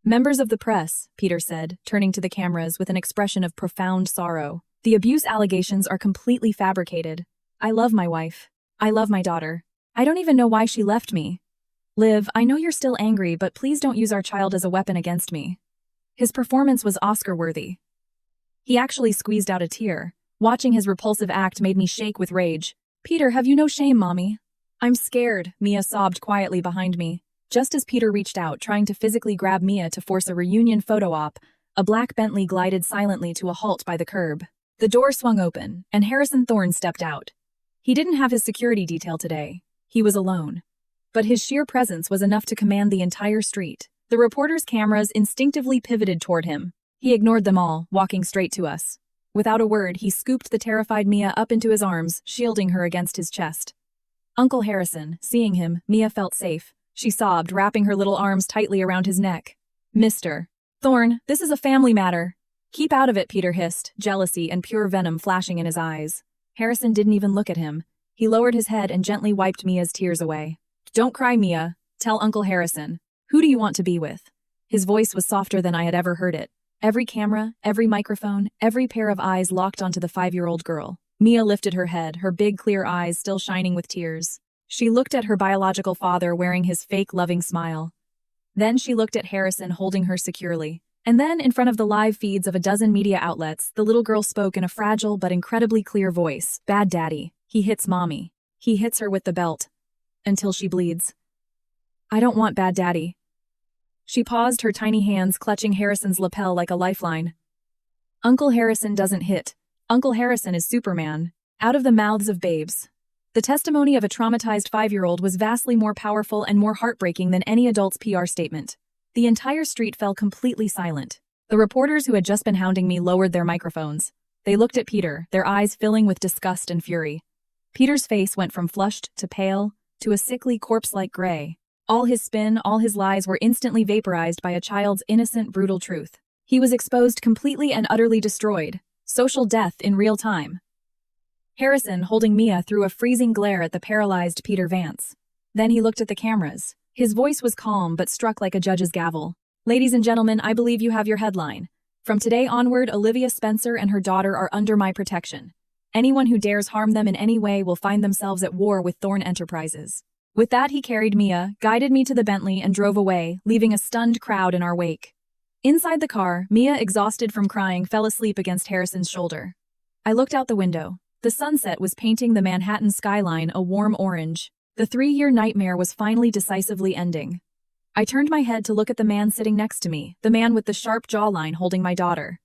[SPEAKER 1] "Members of the press," Peter said, turning to the cameras with an expression of profound sorrow. "The abuse allegations are completely fabricated. I love my wife. I love my daughter. I don't even know why she left me. Liv, I know you're still angry, but please don't use our child as a weapon against me." His performance was Oscar-worthy. He actually squeezed out a tear. Watching his repulsive act made me shake with rage. "Peter, have you no shame, Mommy?" "I'm scared," Mia sobbed quietly behind me. Just as Peter reached out, trying to physically grab Mia to force a reunion photo op, a black Bentley glided silently to a halt by the curb. The door swung open, and Harrison Thorne stepped out. He didn't have his security detail today. He was alone. But his sheer presence was enough to command the entire street. The reporters' cameras instinctively pivoted toward him. He ignored them all, walking straight to us. Without a word, he scooped the terrified Mia up into his arms, shielding her against his chest. Uncle Harrison, seeing him, Mia felt safe. She sobbed, wrapping her little arms tightly around his neck. "Mr. Thorne, this is a family matter." "Keep out of it," Peter hissed, jealousy and pure venom flashing in his eyes. Harrison didn't even look at him. He lowered his head and gently wiped Mia's tears away. "Don't cry, Mia. Tell Uncle Harrison. Who do you want to be with?" His voice was softer than I had ever heard it. Every camera, every microphone, every pair of eyes locked onto the 5-year-old girl. Mia lifted her head, her big clear eyes still shining with tears. She looked at her biological father wearing his fake loving smile. Then she looked at Harrison holding her securely. And then, in front of the live feeds of a dozen media outlets, the little girl spoke in a fragile but incredibly clear voice. "Bad daddy. He hits Mommy. He hits her with the belt. Until she bleeds. I don't want bad daddy." She paused, her tiny hands clutching Harrison's lapel like a lifeline. "Uncle Harrison doesn't hit. Uncle Harrison is Superman." Out of the mouths of babes. The testimony of a traumatized 5-year-old was vastly more powerful and more heartbreaking than any adult's PR statement. The entire street fell completely silent. The reporters who had just been hounding me lowered their microphones. They looked at Peter, their eyes filling with disgust and fury. Peter's face went from flushed to pale to a sickly corpse-like gray. All his spin, all his lies were instantly vaporized by a child's innocent, brutal truth. He was exposed completely and utterly destroyed. Social death in real time. Harrison, holding Mia, threw a freezing glare at the paralyzed Peter Vance. Then he looked at the cameras. His voice was calm but struck like a judge's gavel. "Ladies and gentlemen, I believe you have your headline. From today onward, Olivia Spencer and her daughter are under my protection. Anyone who dares harm them in any way will find themselves at war with Thorne Enterprises." With that, he carried Mia, guided me to the Bentley, and drove away, leaving a stunned crowd in our wake. Inside the car, Mia, exhausted from crying, fell asleep against Harrison's shoulder. I looked out the window. The sunset was painting the Manhattan skyline a warm orange. The 3-year nightmare was finally decisively ending. I turned my head to look at the man sitting next to me, the man with the sharp jawline holding my daughter.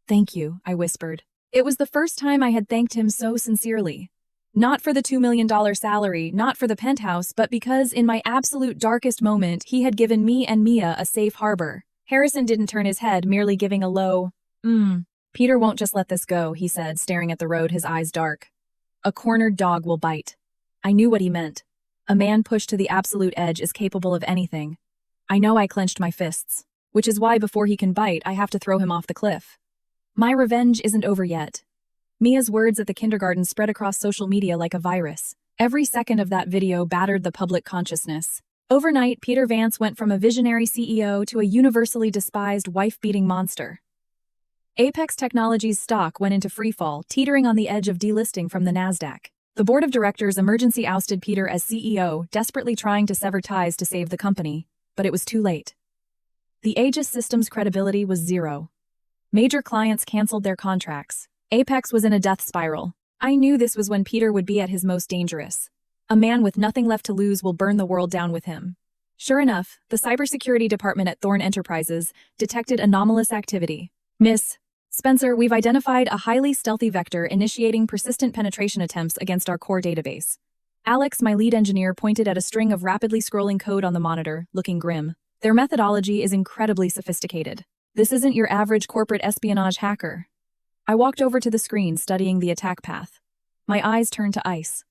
[SPEAKER 1] "Thank you," I whispered. It was the first time I had thanked him so sincerely. Not for the $2 million salary, not for the penthouse, but because in my absolute darkest moment, he had given me and Mia a safe harbor. Harrison didn't turn his head, merely giving a low, "Peter won't just let this go," he said, staring at the road, his eyes dark. "A cornered dog will bite." I knew what he meant. A man pushed to the absolute edge is capable of anything. I know I clenched my fists, which is why before he can bite, I have to throw him off the cliff. My revenge isn't over yet. Mia's words at the kindergarten spread across social media like a virus. Every second of that video battered the public consciousness. Overnight, Peter Vance went from a visionary CEO to a universally despised wife-beating monster. Apex Technologies' stock went into freefall, teetering on the edge of delisting from the Nasdaq. The board of directors emergency ousted Peter as CEO, desperately trying to sever ties to save the company, but it was too late. The Aegis system's credibility was zero. Major clients canceled their contracts. Apex was in a death spiral. I knew this was when Peter would be at his most dangerous. A man with nothing left to lose will burn the world down with him. Sure enough, the cybersecurity department at Thorn Enterprises detected anomalous activity. Miss Spencer, we've identified a highly stealthy vector initiating persistent penetration attempts against our core database. Alex, my lead engineer, pointed at a string of rapidly scrolling code on the monitor, looking grim. Their methodology is incredibly sophisticated. This isn't your average corporate espionage hacker. I walked over to the screen, studying the attack path. My eyes turned to ice.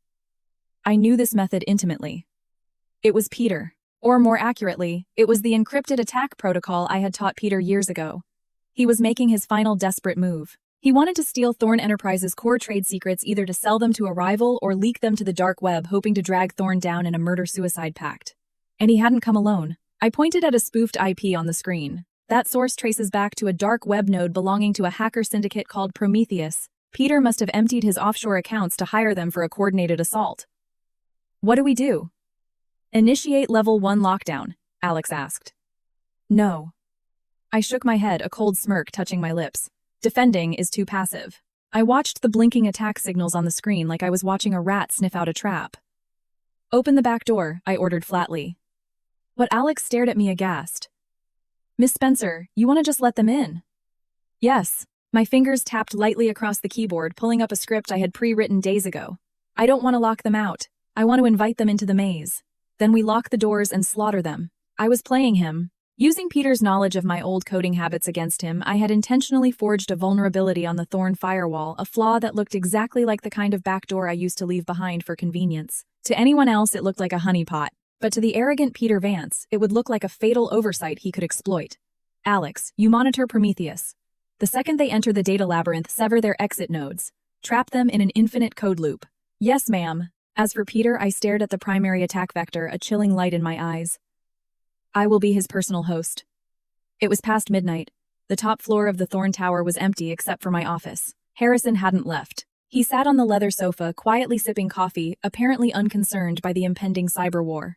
[SPEAKER 1] I knew this method intimately. It was Peter. Or more accurately, it was the encrypted attack protocol I had taught Peter years ago. He was making his final desperate move. He wanted to steal Thorn Enterprises' core trade secrets, either to sell them to a rival or leak them to the dark web, hoping to drag Thorn down in a murder-suicide pact. And he hadn't come alone. I pointed at a spoofed IP on the screen. That source traces back to a dark web node belonging to a hacker syndicate called Prometheus. Peter must have emptied his offshore accounts to hire them for a coordinated assault. What do we do? Initiate Level 1 lockdown, Alex asked. No. I shook my head, a cold smirk touching my lips. Defending is too passive. I watched the blinking attack signals on the screen like I was watching a rat sniff out a trap. Open the back door, I ordered flatly. But Alex stared at me aghast. Miss Spencer, you want to just let them in? Yes. My fingers tapped lightly across the keyboard, pulling up a script I had pre-written days ago. I don't want to lock them out. I want to invite them into the maze. Then we lock the doors and slaughter them. I was playing him. Using Peter's knowledge of my old coding habits against him, I had intentionally forged a vulnerability on the Thorn firewall, a flaw that looked exactly like the kind of backdoor I used to leave behind for convenience. To anyone else, it looked like a honeypot. But to the arrogant Peter Vance, it would look like a fatal oversight he could exploit. Alex, you monitor Prometheus. The second they enter the data labyrinth, sever their exit nodes. Trap them in an infinite code loop. Yes, ma'am. As for Peter, I stared at the primary attack vector, a chilling light in my eyes. I will be his personal host. It was past midnight. The top floor of the Thorn Tower was empty except for my office. Harrison hadn't left. He sat on the leather sofa, quietly sipping coffee, apparently unconcerned by the impending cyber war.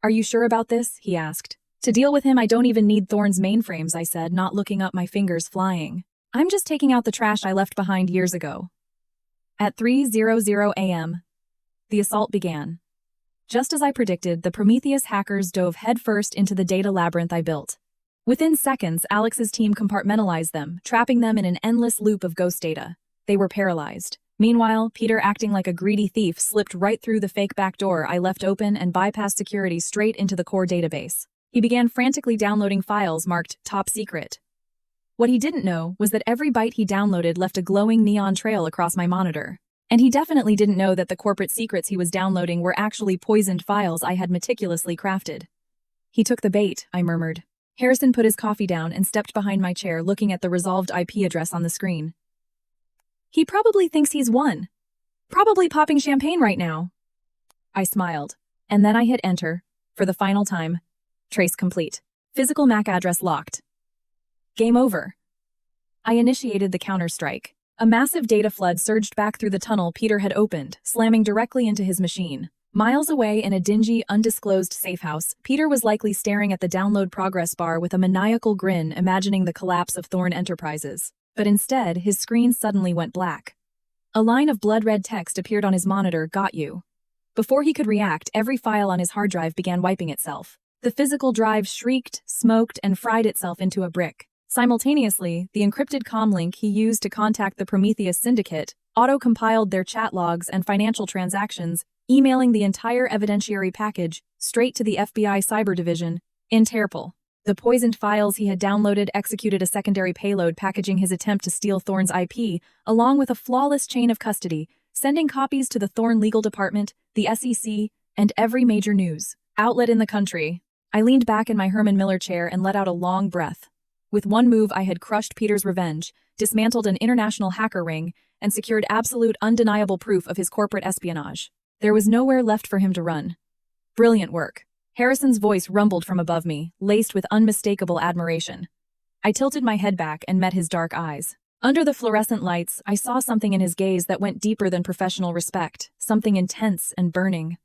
[SPEAKER 1] Are you sure about this? He asked. To deal with him, I don't even need Thorn's mainframes, I said, not looking up, my fingers flying. I'm just taking out the trash I left behind years ago. At 3:00 a.m., the assault began. Just as I predicted, the Prometheus hackers dove headfirst into the data labyrinth I built. Within seconds, Alex's team compartmentalized them, trapping them in an endless loop of ghost data. They were paralyzed. Meanwhile, Peter, acting like a greedy thief, slipped right through the fake back door I left open and bypassed security straight into the core database. He began frantically downloading files marked top secret. What he didn't know was that every byte he downloaded left a glowing neon trail across my monitor. And he definitely didn't know that the corporate secrets he was downloading were actually poisoned files I had meticulously crafted. He took the bait, I murmured. Harrison put his coffee down and stepped behind my chair, looking at the resolved IP address on the screen. He probably thinks he's won. Probably popping champagne right now. I smiled. And then I hit enter. For the final time. Trace complete. Physical MAC address locked. Game over. I initiated the counter-strike. A massive data flood surged back through the tunnel Peter had opened, slamming directly into his machine. Miles away in a dingy, undisclosed safehouse, Peter was likely staring at the download progress bar with a maniacal grin, imagining the collapse of Thorn Enterprises. But instead, his screen suddenly went black. A line of blood-red text appeared on his monitor, "Got you." Before he could react, every file on his hard drive began wiping itself. The physical drive shrieked, smoked, and fried itself into a brick. Simultaneously, the encrypted comlink he used to contact the Prometheus syndicate auto-compiled their chat logs and financial transactions, emailing the entire evidentiary package straight to the FBI Cyber Division, Interpol. The poisoned files he had downloaded executed a secondary payload packaging his attempt to steal Thorn's IP, along with a flawless chain of custody, sending copies to the Thorne Legal Department, the SEC, and every major news outlet in the country. I leaned back in my Herman Miller chair and let out a long breath. With one move, I had crushed Peter's revenge, dismantled an international hacker ring, and secured absolute, undeniable proof of his corporate espionage. There was nowhere left for him to run. Brilliant work. Harrison's voice rumbled from above me, laced with unmistakable admiration. I tilted my head back and met his dark eyes. Under the fluorescent lights, I saw something in his gaze that went deeper than professional respect, something intense and burning.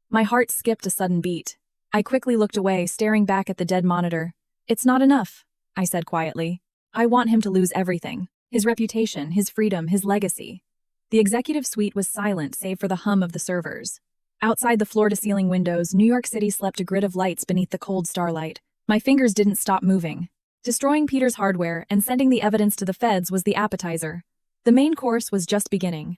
[SPEAKER 1] My heart skipped a sudden beat. I quickly looked away, staring back at the dead monitor. "It's not enough," I said quietly. "I want him to lose everything. His reputation, his freedom, his legacy." The executive suite was silent save for the hum of the servers. Outside the floor-to-ceiling windows, New York City slept a grid of lights beneath the cold starlight. My fingers didn't stop moving. Destroying Peter's hardware and sending the evidence to the feds was the appetizer. The main course was just beginning.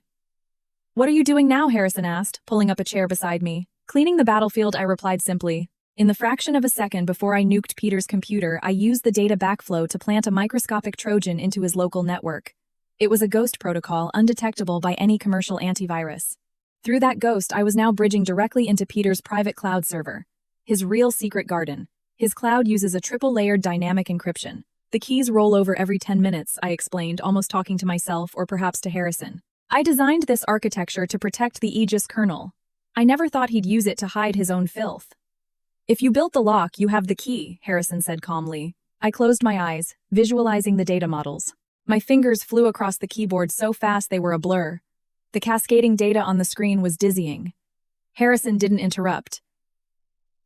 [SPEAKER 1] "What are you doing now?" Harrison asked, pulling up a chair beside me. "Cleaning the battlefield," I replied simply. In the fraction of a second before I nuked Peter's computer, I used the data backflow to plant a microscopic Trojan into his local network. It was a ghost protocol, undetectable by any commercial antivirus. Through that ghost, I was now bridging directly into Peter's private cloud server. His real secret garden. His cloud uses a triple-layered dynamic encryption. The keys roll over every 10 minutes, I explained, almost talking to myself or perhaps to Harrison. I designed this architecture to protect the Aegis kernel. I never thought he'd use it to hide his own filth. "If you built the lock, you have the key," Harrison said calmly. I closed my eyes, visualizing the data models. My fingers flew across the keyboard so fast they were a blur. The cascading data on the screen was dizzying. Harrison didn't interrupt.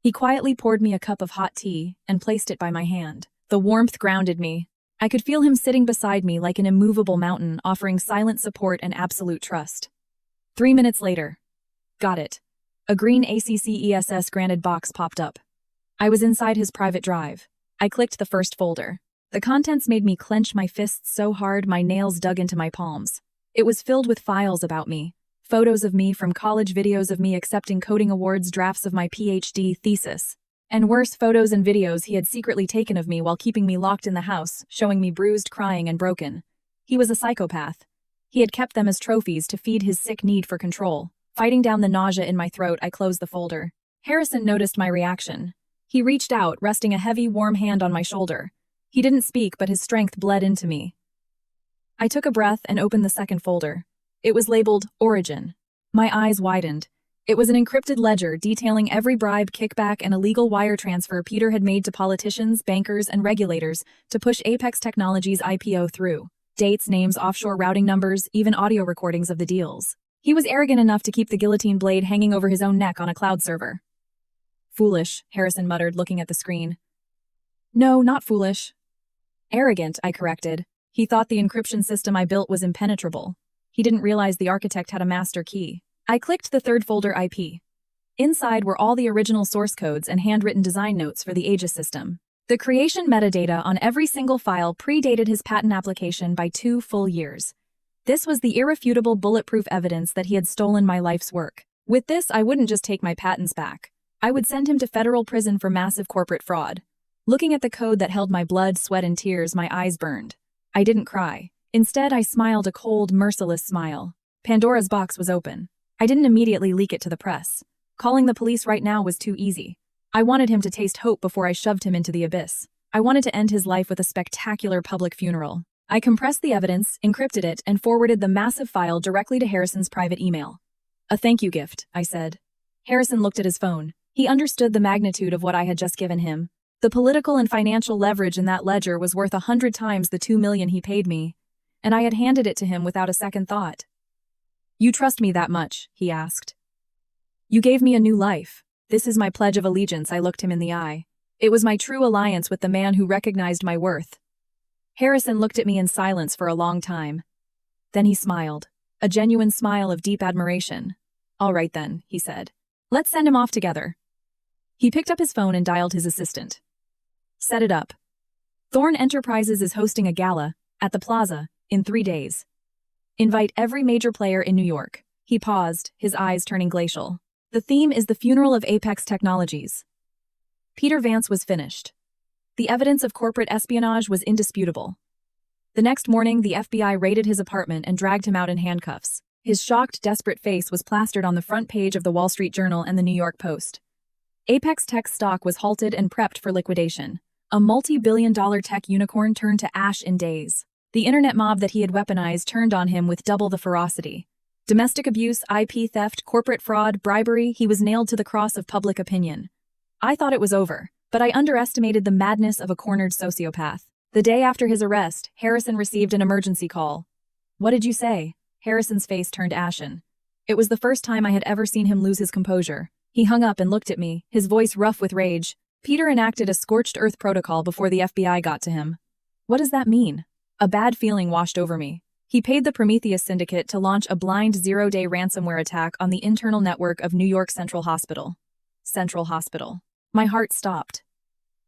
[SPEAKER 1] He quietly poured me a cup of hot tea and placed it by my hand. The warmth grounded me. I could feel him sitting beside me like an immovable mountain, offering silent support and absolute trust. 3 minutes later. Got it. A green ACCESS granted box popped up. I was inside his private drive. I clicked the first folder. The contents made me clench my fists so hard my nails dug into my palms. It was filled with files about me. Photos of me from college, videos of me accepting coding awards, drafts of my PhD thesis. And worse, photos and videos he had secretly taken of me while keeping me locked in the house, showing me bruised, crying, and broken. He was a psychopath. He had kept them as trophies to feed his sick need for control. Fighting down the nausea in my throat, I closed the folder. Harrison noticed my reaction. He reached out, resting a heavy, warm hand on my shoulder. He didn't speak, but his strength bled into me. I took a breath and opened the second folder. It was labeled Origin. My eyes widened. It was an encrypted ledger detailing every bribe, kickback, and illegal wire transfer Peter had made to politicians, bankers, and regulators to push Apex Technologies' IPO through. Dates, names, offshore routing numbers, even audio recordings of the deals. He was arrogant enough to keep the guillotine blade hanging over his own neck on a cloud server. "Foolish," Harrison muttered, looking at the screen. "No, not foolish." "Arrogant," I corrected. He thought the encryption system I built was impenetrable. He didn't realize the architect had a master key. I clicked the third folder, IP. Inside were all the original source codes and handwritten design notes for the Aegis system. The creation metadata on every single file predated his patent application by 2 full years. This was the irrefutable, bulletproof evidence that he had stolen my life's work. With this, I wouldn't just take my patents back. I would send him to federal prison for massive corporate fraud. Looking at the code that held my blood, sweat, and tears, my eyes burned. I didn't cry. Instead, I smiled a cold, merciless smile. Pandora's box was open. I didn't immediately leak it to the press. Calling the police right now was too easy. I wanted him to taste hope before I shoved him into the abyss. I wanted to end his life with a spectacular public funeral. I compressed the evidence, encrypted it, and forwarded the massive file directly to Harrison's private email. "A thank you gift," I said. Harrison looked at his phone. He understood the magnitude of what I had just given him. The political and financial leverage in that ledger was worth 100 times the $2 million he paid me, and I had handed it to him without a second thought. "You trust me that much?" he asked. "You gave me a new life. This is my pledge of allegiance." I looked him in the eye. It was my true alliance with the man who recognized my worth. Harrison looked at me in silence for a long time. Then he smiled, a genuine smile of deep admiration. "All right then," he said. "Let's send him off together." He picked up his phone and dialed his assistant. "Set it up. Thorne Enterprises is hosting a gala at the Plaza in 3 days. Invite every major player in New York." He paused, his eyes turning glacial. "The theme is the funeral of Apex Technologies." Peter Vance was finished. The evidence of corporate espionage was indisputable. The next morning, the FBI raided his apartment and dragged him out in handcuffs. His shocked, desperate face was plastered on the front page of the Wall Street Journal and the New York Post. Apex Tech's stock was halted and prepped for liquidation. A multi-billion-dollar tech unicorn turned to ash in days. The internet mob that he had weaponized turned on him with double the ferocity. Domestic abuse, IP theft, corporate fraud, bribery, he was nailed to the cross of public opinion. I thought it was over, but I underestimated the madness of a cornered sociopath. The day after his arrest, Harrison received an emergency call. "What did you say?" Harrison's face turned ashen. It was the first time I had ever seen him lose his composure. He hung up and looked at me, his voice rough with rage. Peter enacted a scorched earth protocol before the FBI got to him. What does that mean? A bad feeling washed over me. He paid the Prometheus syndicate to launch a blind zero-day ransomware attack on the internal network of New York Central Hospital. Central Hospital. My heart stopped.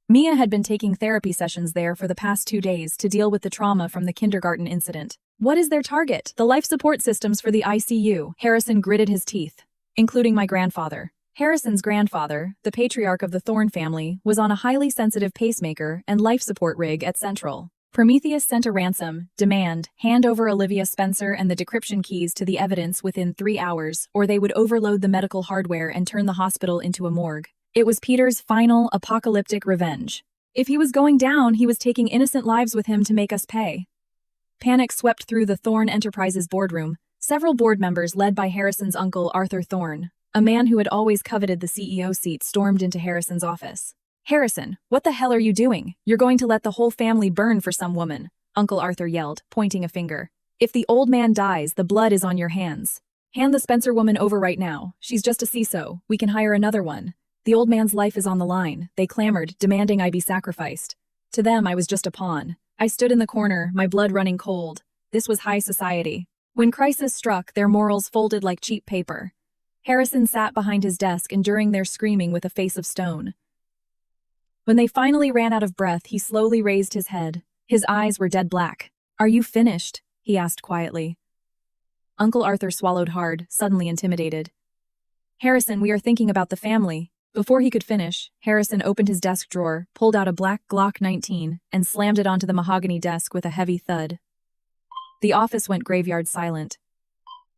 [SPEAKER 1] Mia had been taking therapy sessions there for the past 2 days to deal with the trauma from the kindergarten incident. What is their target? The life support systems for the ICU. Harrison gritted his teeth. Including my grandfather. Harrison's grandfather, the patriarch of the Thorne family, was on a highly sensitive pacemaker and life support rig at Central. Prometheus sent a ransom, demand, hand over Olivia Spencer and the decryption keys to the evidence within 3 hours, or they would overload the medical hardware and turn the hospital into a morgue. It was Peter's final, apocalyptic revenge. If he was going down, he was taking innocent lives with him to make us pay. Panic swept through the Thorne Enterprises boardroom. Several board members led by Harrison's uncle Arthur Thorne, a man who had always coveted the CEO seat, stormed into Harrison's office. "Harrison, what the hell are you doing? You're going to let the whole family burn for some woman," Uncle Arthur yelled, pointing a finger. "If the old man dies, the blood is on your hands. Hand the Spencer woman over right now. She's just a CISO. We can hire another one. The old man's life is on the line," they clamored, demanding I be sacrificed. To them, I was just a pawn. I stood in the corner, my blood running cold. This was high society. When crisis struck, their morals folded like cheap paper. Harrison sat behind his desk, enduring their screaming with a face of stone. When they finally ran out of breath, he slowly raised his head. His eyes were dead black. "Are you finished?" he asked quietly. Uncle Arthur swallowed hard, suddenly intimidated. "Harrison, we are thinking about the family." Before he could finish, Harrison opened his desk drawer, pulled out a black Glock 19, and slammed it onto the mahogany desk with a heavy thud. The office went graveyard silent.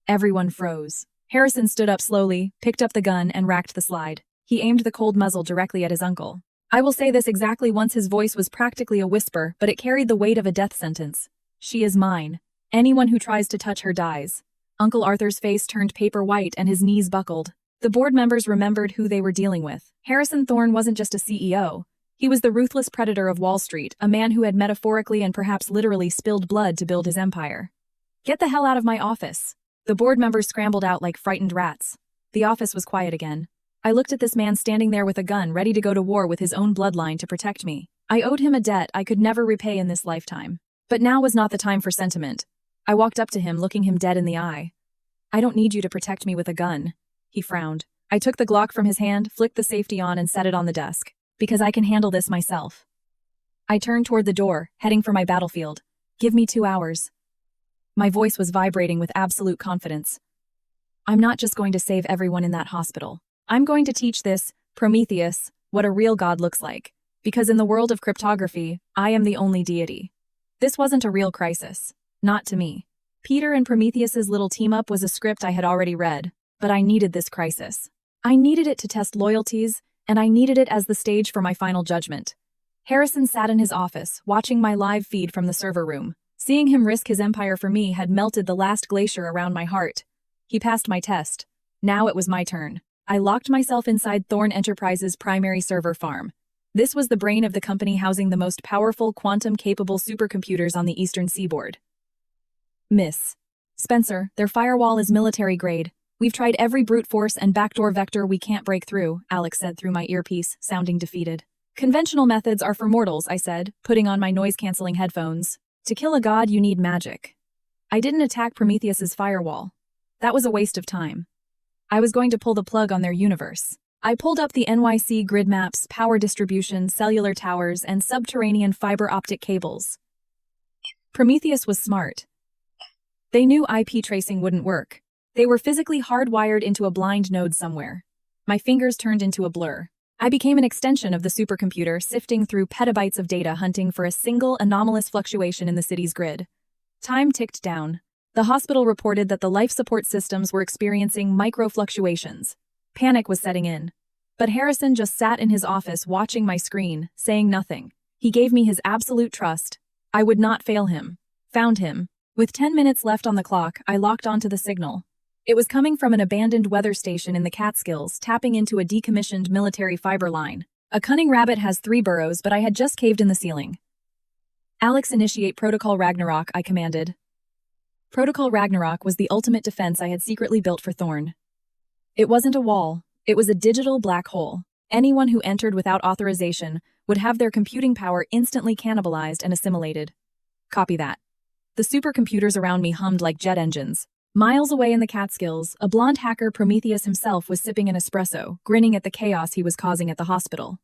[SPEAKER 1] Everyone froze. Harrison stood up slowly, picked up the gun, and racked the slide. He aimed the cold muzzle directly at his uncle. I will say this exactly once. His voice was practically a whisper, but it carried the weight of a death sentence. "She is mine. Anyone who tries to touch her dies." Uncle Arthur's face turned paper white and his knees buckled. The board members remembered who they were dealing with. Harrison Thorne wasn't just a CEO. He was the ruthless predator of Wall Street, a man who had metaphorically and perhaps literally spilled blood to build his empire. "Get the hell out of my office." The board members scrambled out like frightened rats. The office was quiet again. I looked at this man standing there with a gun, ready to go to war with his own bloodline to protect me. I owed him a debt I could never repay in this lifetime. But now was not the time for sentiment. I walked up to him, looking him dead in the eye. "I don't need you to protect me with a gun." He frowned. I took the Glock from his hand, flicked the safety on, and set it on the desk. "Because I can handle this myself." I turned toward the door, heading for my battlefield. "Give me 2 hours." My voice was vibrating with absolute confidence. "I'm not just going to save everyone in that hospital. I'm going to teach this Prometheus what a real god looks like. Because in the world of cryptography, I am the only deity." This wasn't a real crisis. Not to me. Peter and Prometheus's little team-up was a script I had already read. But I needed this crisis. I needed it to test loyalties, and I needed it as the stage for my final judgment. Harrison sat in his office, watching my live feed from the server room. Seeing him risk his empire for me had melted the last glacier around my heart. He passed my test. Now it was my turn. I locked myself inside Thorne Enterprises' primary server farm. This was the brain of the company housing the most powerful quantum-capable supercomputers on the eastern seaboard. "Miss Spencer, their firewall is military grade. We've tried every brute force and backdoor vector we can't break through," Alex said through my earpiece, sounding defeated. "Conventional methods are for mortals," I said, putting on my noise-canceling headphones. "To kill a god, you need magic." I didn't attack Prometheus's firewall. That was a waste of time. I was going to pull the plug on their universe. I pulled up the NYC grid maps, power distribution, cellular towers, and subterranean fiber optic cables. Prometheus was smart. They knew IP tracing wouldn't work. They were physically hardwired into a blind node somewhere. My fingers turned into a blur. I became an extension of the supercomputer, sifting through petabytes of data, hunting for a single anomalous fluctuation in the city's grid. Time ticked down. The hospital reported that the life support systems were experiencing micro-fluctuations. Panic was setting in. But Harrison just sat in his office watching my screen, saying nothing. He gave me his absolute trust. I would not fail him. Found him. With 10 minutes left on the clock, I locked onto the signal. It was coming from an abandoned weather station in the Catskills, tapping into a decommissioned military fiber line. A cunning rabbit has 3 burrows, but I had just caved in the ceiling. Alex, initiate Protocol Ragnarok, I commanded. Protocol Ragnarok was the ultimate defense I had secretly built for Thorn. It wasn't a wall. It was a digital black hole. Anyone who entered without authorization would have their computing power instantly cannibalized and assimilated. Copy that. The supercomputers around me hummed like jet engines. Miles away in the Catskills, a blonde hacker Prometheus himself was sipping an espresso, grinning at the chaos he was causing at the hospital.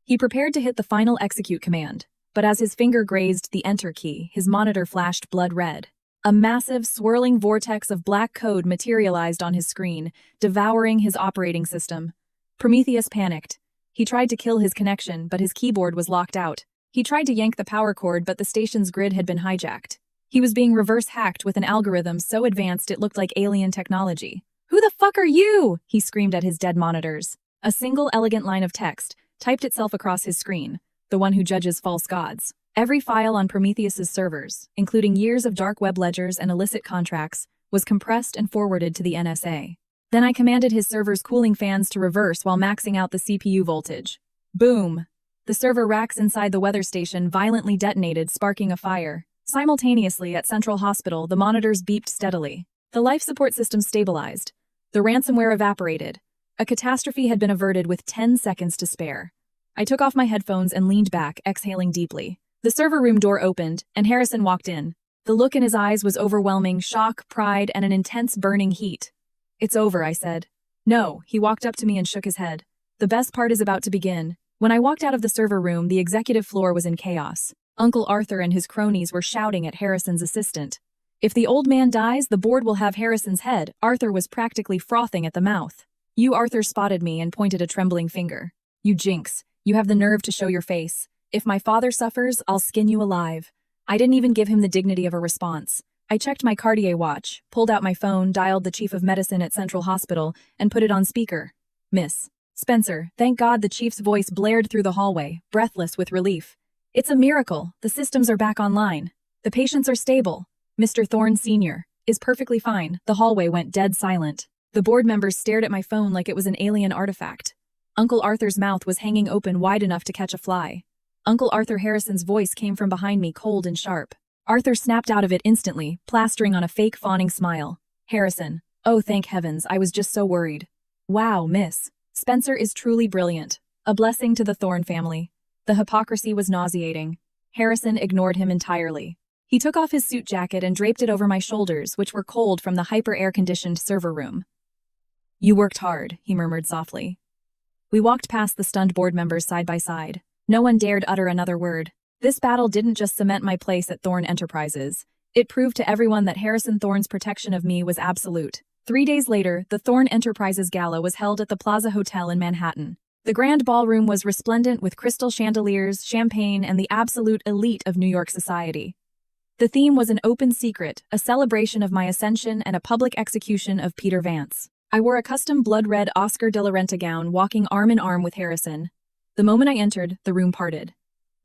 [SPEAKER 1] He prepared to hit the final execute command, but as his finger grazed the enter key, his monitor flashed blood red. A massive, swirling vortex of black code materialized on his screen, devouring his operating system. Prometheus panicked. He tried to kill his connection, but his keyboard was locked out. He tried to yank the power cord, but the station's grid had been hijacked. He was being reverse-hacked with an algorithm so advanced it looked like alien technology. "Who the fuck are you?" he screamed at his dead monitors. A single elegant line of text typed itself across his screen, the one who judges false gods. Every file on Prometheus's servers, including years of dark web ledgers and illicit contracts, was compressed and forwarded to the NSA. Then I commanded his server's cooling fans to reverse while maxing out the CPU voltage. Boom! The server racks inside the weather station violently detonated, sparking a fire. Simultaneously, at Central Hospital, the monitors beeped steadily. The life support system stabilized. The ransomware evaporated. A catastrophe had been averted with 10 seconds to spare. I took off my headphones and leaned back, exhaling deeply. The server room door opened, and Harrison walked in. The look in his eyes was overwhelming, shock, pride, and an intense burning heat. "It's over," I said. "No," he walked up to me and shook his head. "The best part is about to begin." When I walked out of the server room, the executive floor was in chaos. Uncle Arthur and his cronies were shouting at Harrison's assistant. "If the old man dies, the board will have Harrison's head." Arthur was practically frothing at the mouth. Arthur spotted me and pointed a trembling finger. "You jinx. You have the nerve to show your face. If my father suffers, I'll skin you alive." I didn't even give him the dignity of a response. I checked my Cartier watch, pulled out my phone, dialed the chief of medicine at Central Hospital, and put it on speaker. "Miss Spencer." Thank God the chief's voice blared through the hallway, breathless with relief. "It's a miracle. The systems are back online. The patients are stable. Mr. Thorne Sr. is perfectly fine." The hallway went dead silent. The board members stared at my phone like it was an alien artifact. Uncle Arthur's mouth was hanging open wide enough to catch a fly. Uncle Arthur Harrison's voice came from behind me, cold and sharp. Arthur snapped out of it instantly, plastering on a fake fawning smile. "Harrison. Oh, thank heavens, I was just so worried." "Wow, miss. Spencer is truly brilliant. A blessing to the Thorne family." The hypocrisy was nauseating. Harrison ignored him entirely. He took off his suit jacket and draped it over my shoulders, which were cold from the hyper-air-conditioned server room. "You worked hard," he murmured softly. We walked past the stunned board members side by side. No one dared utter another word. This battle didn't just cement my place at Thorne Enterprises. It proved to everyone that Harrison Thorne's protection of me was absolute. 3 days later, the Thorne Enterprises Gala was held at the Plaza Hotel in Manhattan. The grand ballroom was resplendent with crystal chandeliers, champagne, and the absolute elite of New York society. The theme was an open secret, a celebration of my ascension and a public execution of Peter Vance. I wore a custom blood-red Oscar de la Renta gown, walking arm in arm with Harrison. The moment I entered, the room parted.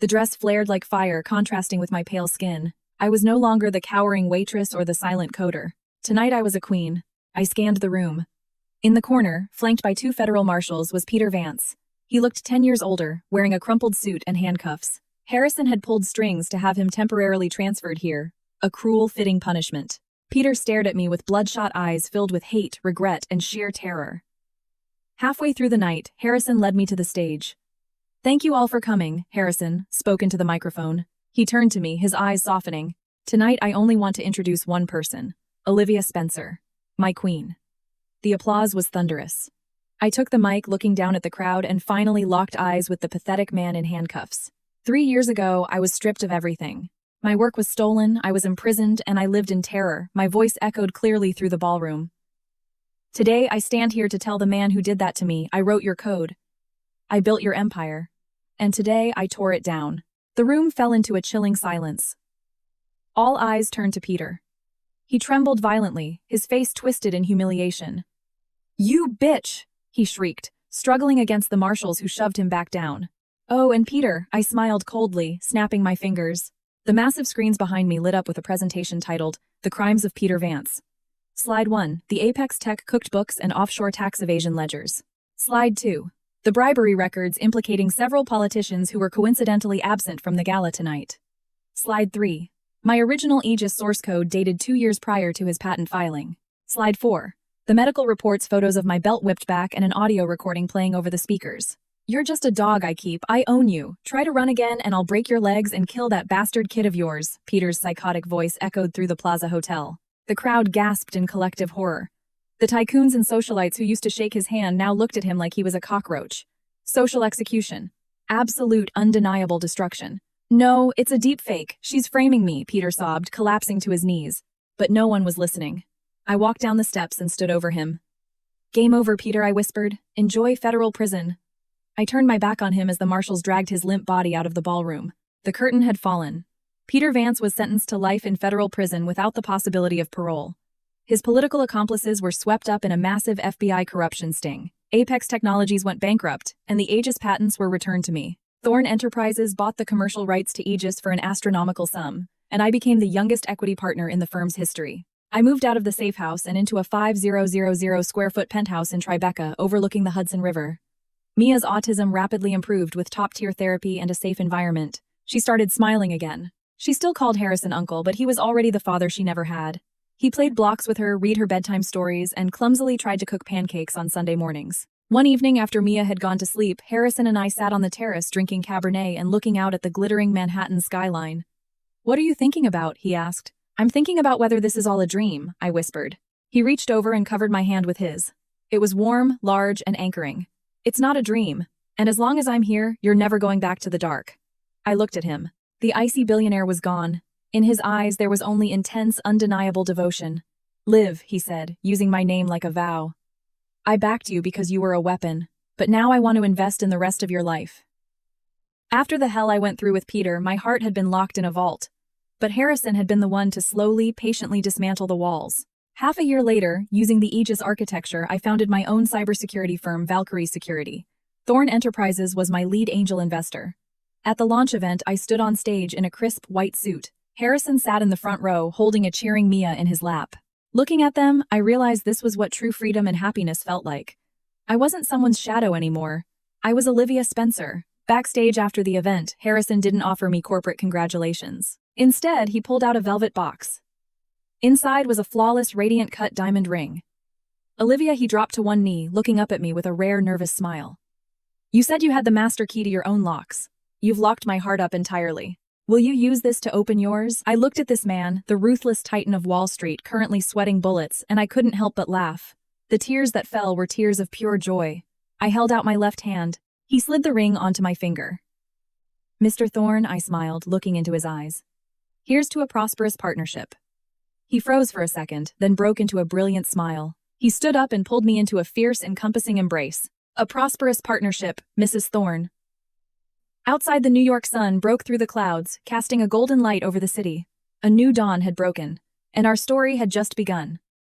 [SPEAKER 1] The dress flared like fire, contrasting with my pale skin. I was no longer the cowering waitress or the silent coder. Tonight I was a queen. I scanned the room. In the corner, flanked by 2 federal marshals, was Peter Vance. He looked 10 years older, wearing a crumpled suit and handcuffs. Harrison had pulled strings to have him temporarily transferred here. A cruel, fitting punishment. Peter stared at me with bloodshot eyes filled with hate, regret, and sheer terror. Halfway through the night, Harrison led me to the stage. "Thank you all for coming," Harrison spoke into the microphone. He turned to me, his eyes softening. "Tonight I only want to introduce one person. Olivia Spencer. My queen." The applause was thunderous. I took the mic, looking down at the crowd, and finally locked eyes with the pathetic man in handcuffs. 3 years ago, I was stripped of everything. My work was stolen, I was imprisoned, and I lived in terror. My voice echoed clearly through the ballroom. Today, I stand here to tell the man who did that to me, I wrote your code. I built your empire. And today, I tore it down. The room fell into a chilling silence. All eyes turned to Peter. He trembled violently, his face twisted in humiliation. "You bitch!" he shrieked, struggling against the marshals who shoved him back down. "Oh, and Peter," I smiled coldly, snapping my fingers. The massive screens behind me lit up with a presentation titled, The Crimes of Peter Vance. Slide 1, the Apex Tech cooked books and offshore tax evasion ledgers. Slide 2, the bribery records implicating several politicians who were coincidentally absent from the gala tonight. Slide 3, my original Aegis source code dated 2 years prior to his patent filing. Slide 4, the medical reports photos of my belt whipped back and an audio recording playing over the speakers. "You're just a dog I keep, I own you. Try to run again and I'll break your legs and kill that bastard kid of yours," Peter's psychotic voice echoed through the Plaza Hotel. The crowd gasped in collective horror. The tycoons and socialites who used to shake his hand now looked at him like he was a cockroach. Social execution. Absolute, undeniable destruction. "No, it's a deep fake. She's framing me," Peter sobbed, collapsing to his knees. But no one was listening. I walked down the steps and stood over him. "Game over, Peter," I whispered. "Enjoy federal prison." I turned my back on him as the marshals dragged his limp body out of the ballroom. The curtain had fallen. Peter Vance was sentenced to life in federal prison without the possibility of parole. His political accomplices were swept up in a massive FBI corruption sting. Apex Technologies went bankrupt, and the Aegis patents were returned to me. Thorn Enterprises bought the commercial rights to Aegis for an astronomical sum, and I became the youngest equity partner in the firm's history. I moved out of the safe house and into a 5,000 square foot penthouse in Tribeca overlooking the Hudson River. Mia's autism rapidly improved with top-tier therapy and a safe environment. She started smiling again. She still called Harrison uncle, but he was already the father she never had. He played blocks with her, read her bedtime stories, and clumsily tried to cook pancakes on Sunday mornings. One evening after Mia had gone to sleep, Harrison and I sat on the terrace drinking Cabernet and looking out at the glittering Manhattan skyline. "What are you thinking about?" he asked. "I'm thinking about whether this is all a dream," I whispered. He reached over and covered my hand with his. It was warm, large, and anchoring. "It's not a dream, and as long as I'm here, you're never going back to the dark." I looked at him. The icy billionaire was gone. In his eyes there was only intense, undeniable devotion. "Live," he said, using my name like a vow. "I backed you because you were a weapon, but now I want to invest in the rest of your life." After the hell I went through with Peter, my heart had been locked in a vault. But Harrison had been the one to slowly, patiently dismantle the walls. Half a year later, using the Aegis architecture, I founded my own cybersecurity firm, Valkyrie Security. Thorn Enterprises was my lead angel investor. At the launch event, I stood on stage in a crisp white suit. Harrison sat in the front row, holding a cheering Mia in his lap. Looking at them, I realized this was what true freedom and happiness felt like. I wasn't someone's shadow anymore. I was Olivia Spencer. Backstage after the event, Harrison didn't offer me corporate congratulations. Instead, he pulled out a velvet box. Inside was a flawless, radiant-cut diamond ring. "Olivia," he dropped to one knee, looking up at me with a rare, nervous smile. "You said you had the master key to your own locks. You've locked my heart up entirely. Will you use this to open yours?" I looked at this man, the ruthless titan of Wall Street, currently sweating bullets, and I couldn't help but laugh. The tears that fell were tears of pure joy. I held out my left hand. He slid the ring onto my finger. "Mr. Thorne," I smiled, looking into his eyes. "Here's to a prosperous partnership." He froze for a second, then broke into a brilliant smile. He stood up and pulled me into a fierce, encompassing embrace. "A prosperous partnership, Mrs. Thorne." Outside, the New York sun broke through the clouds, casting a golden light over the city. A new dawn had broken, and our story had just begun.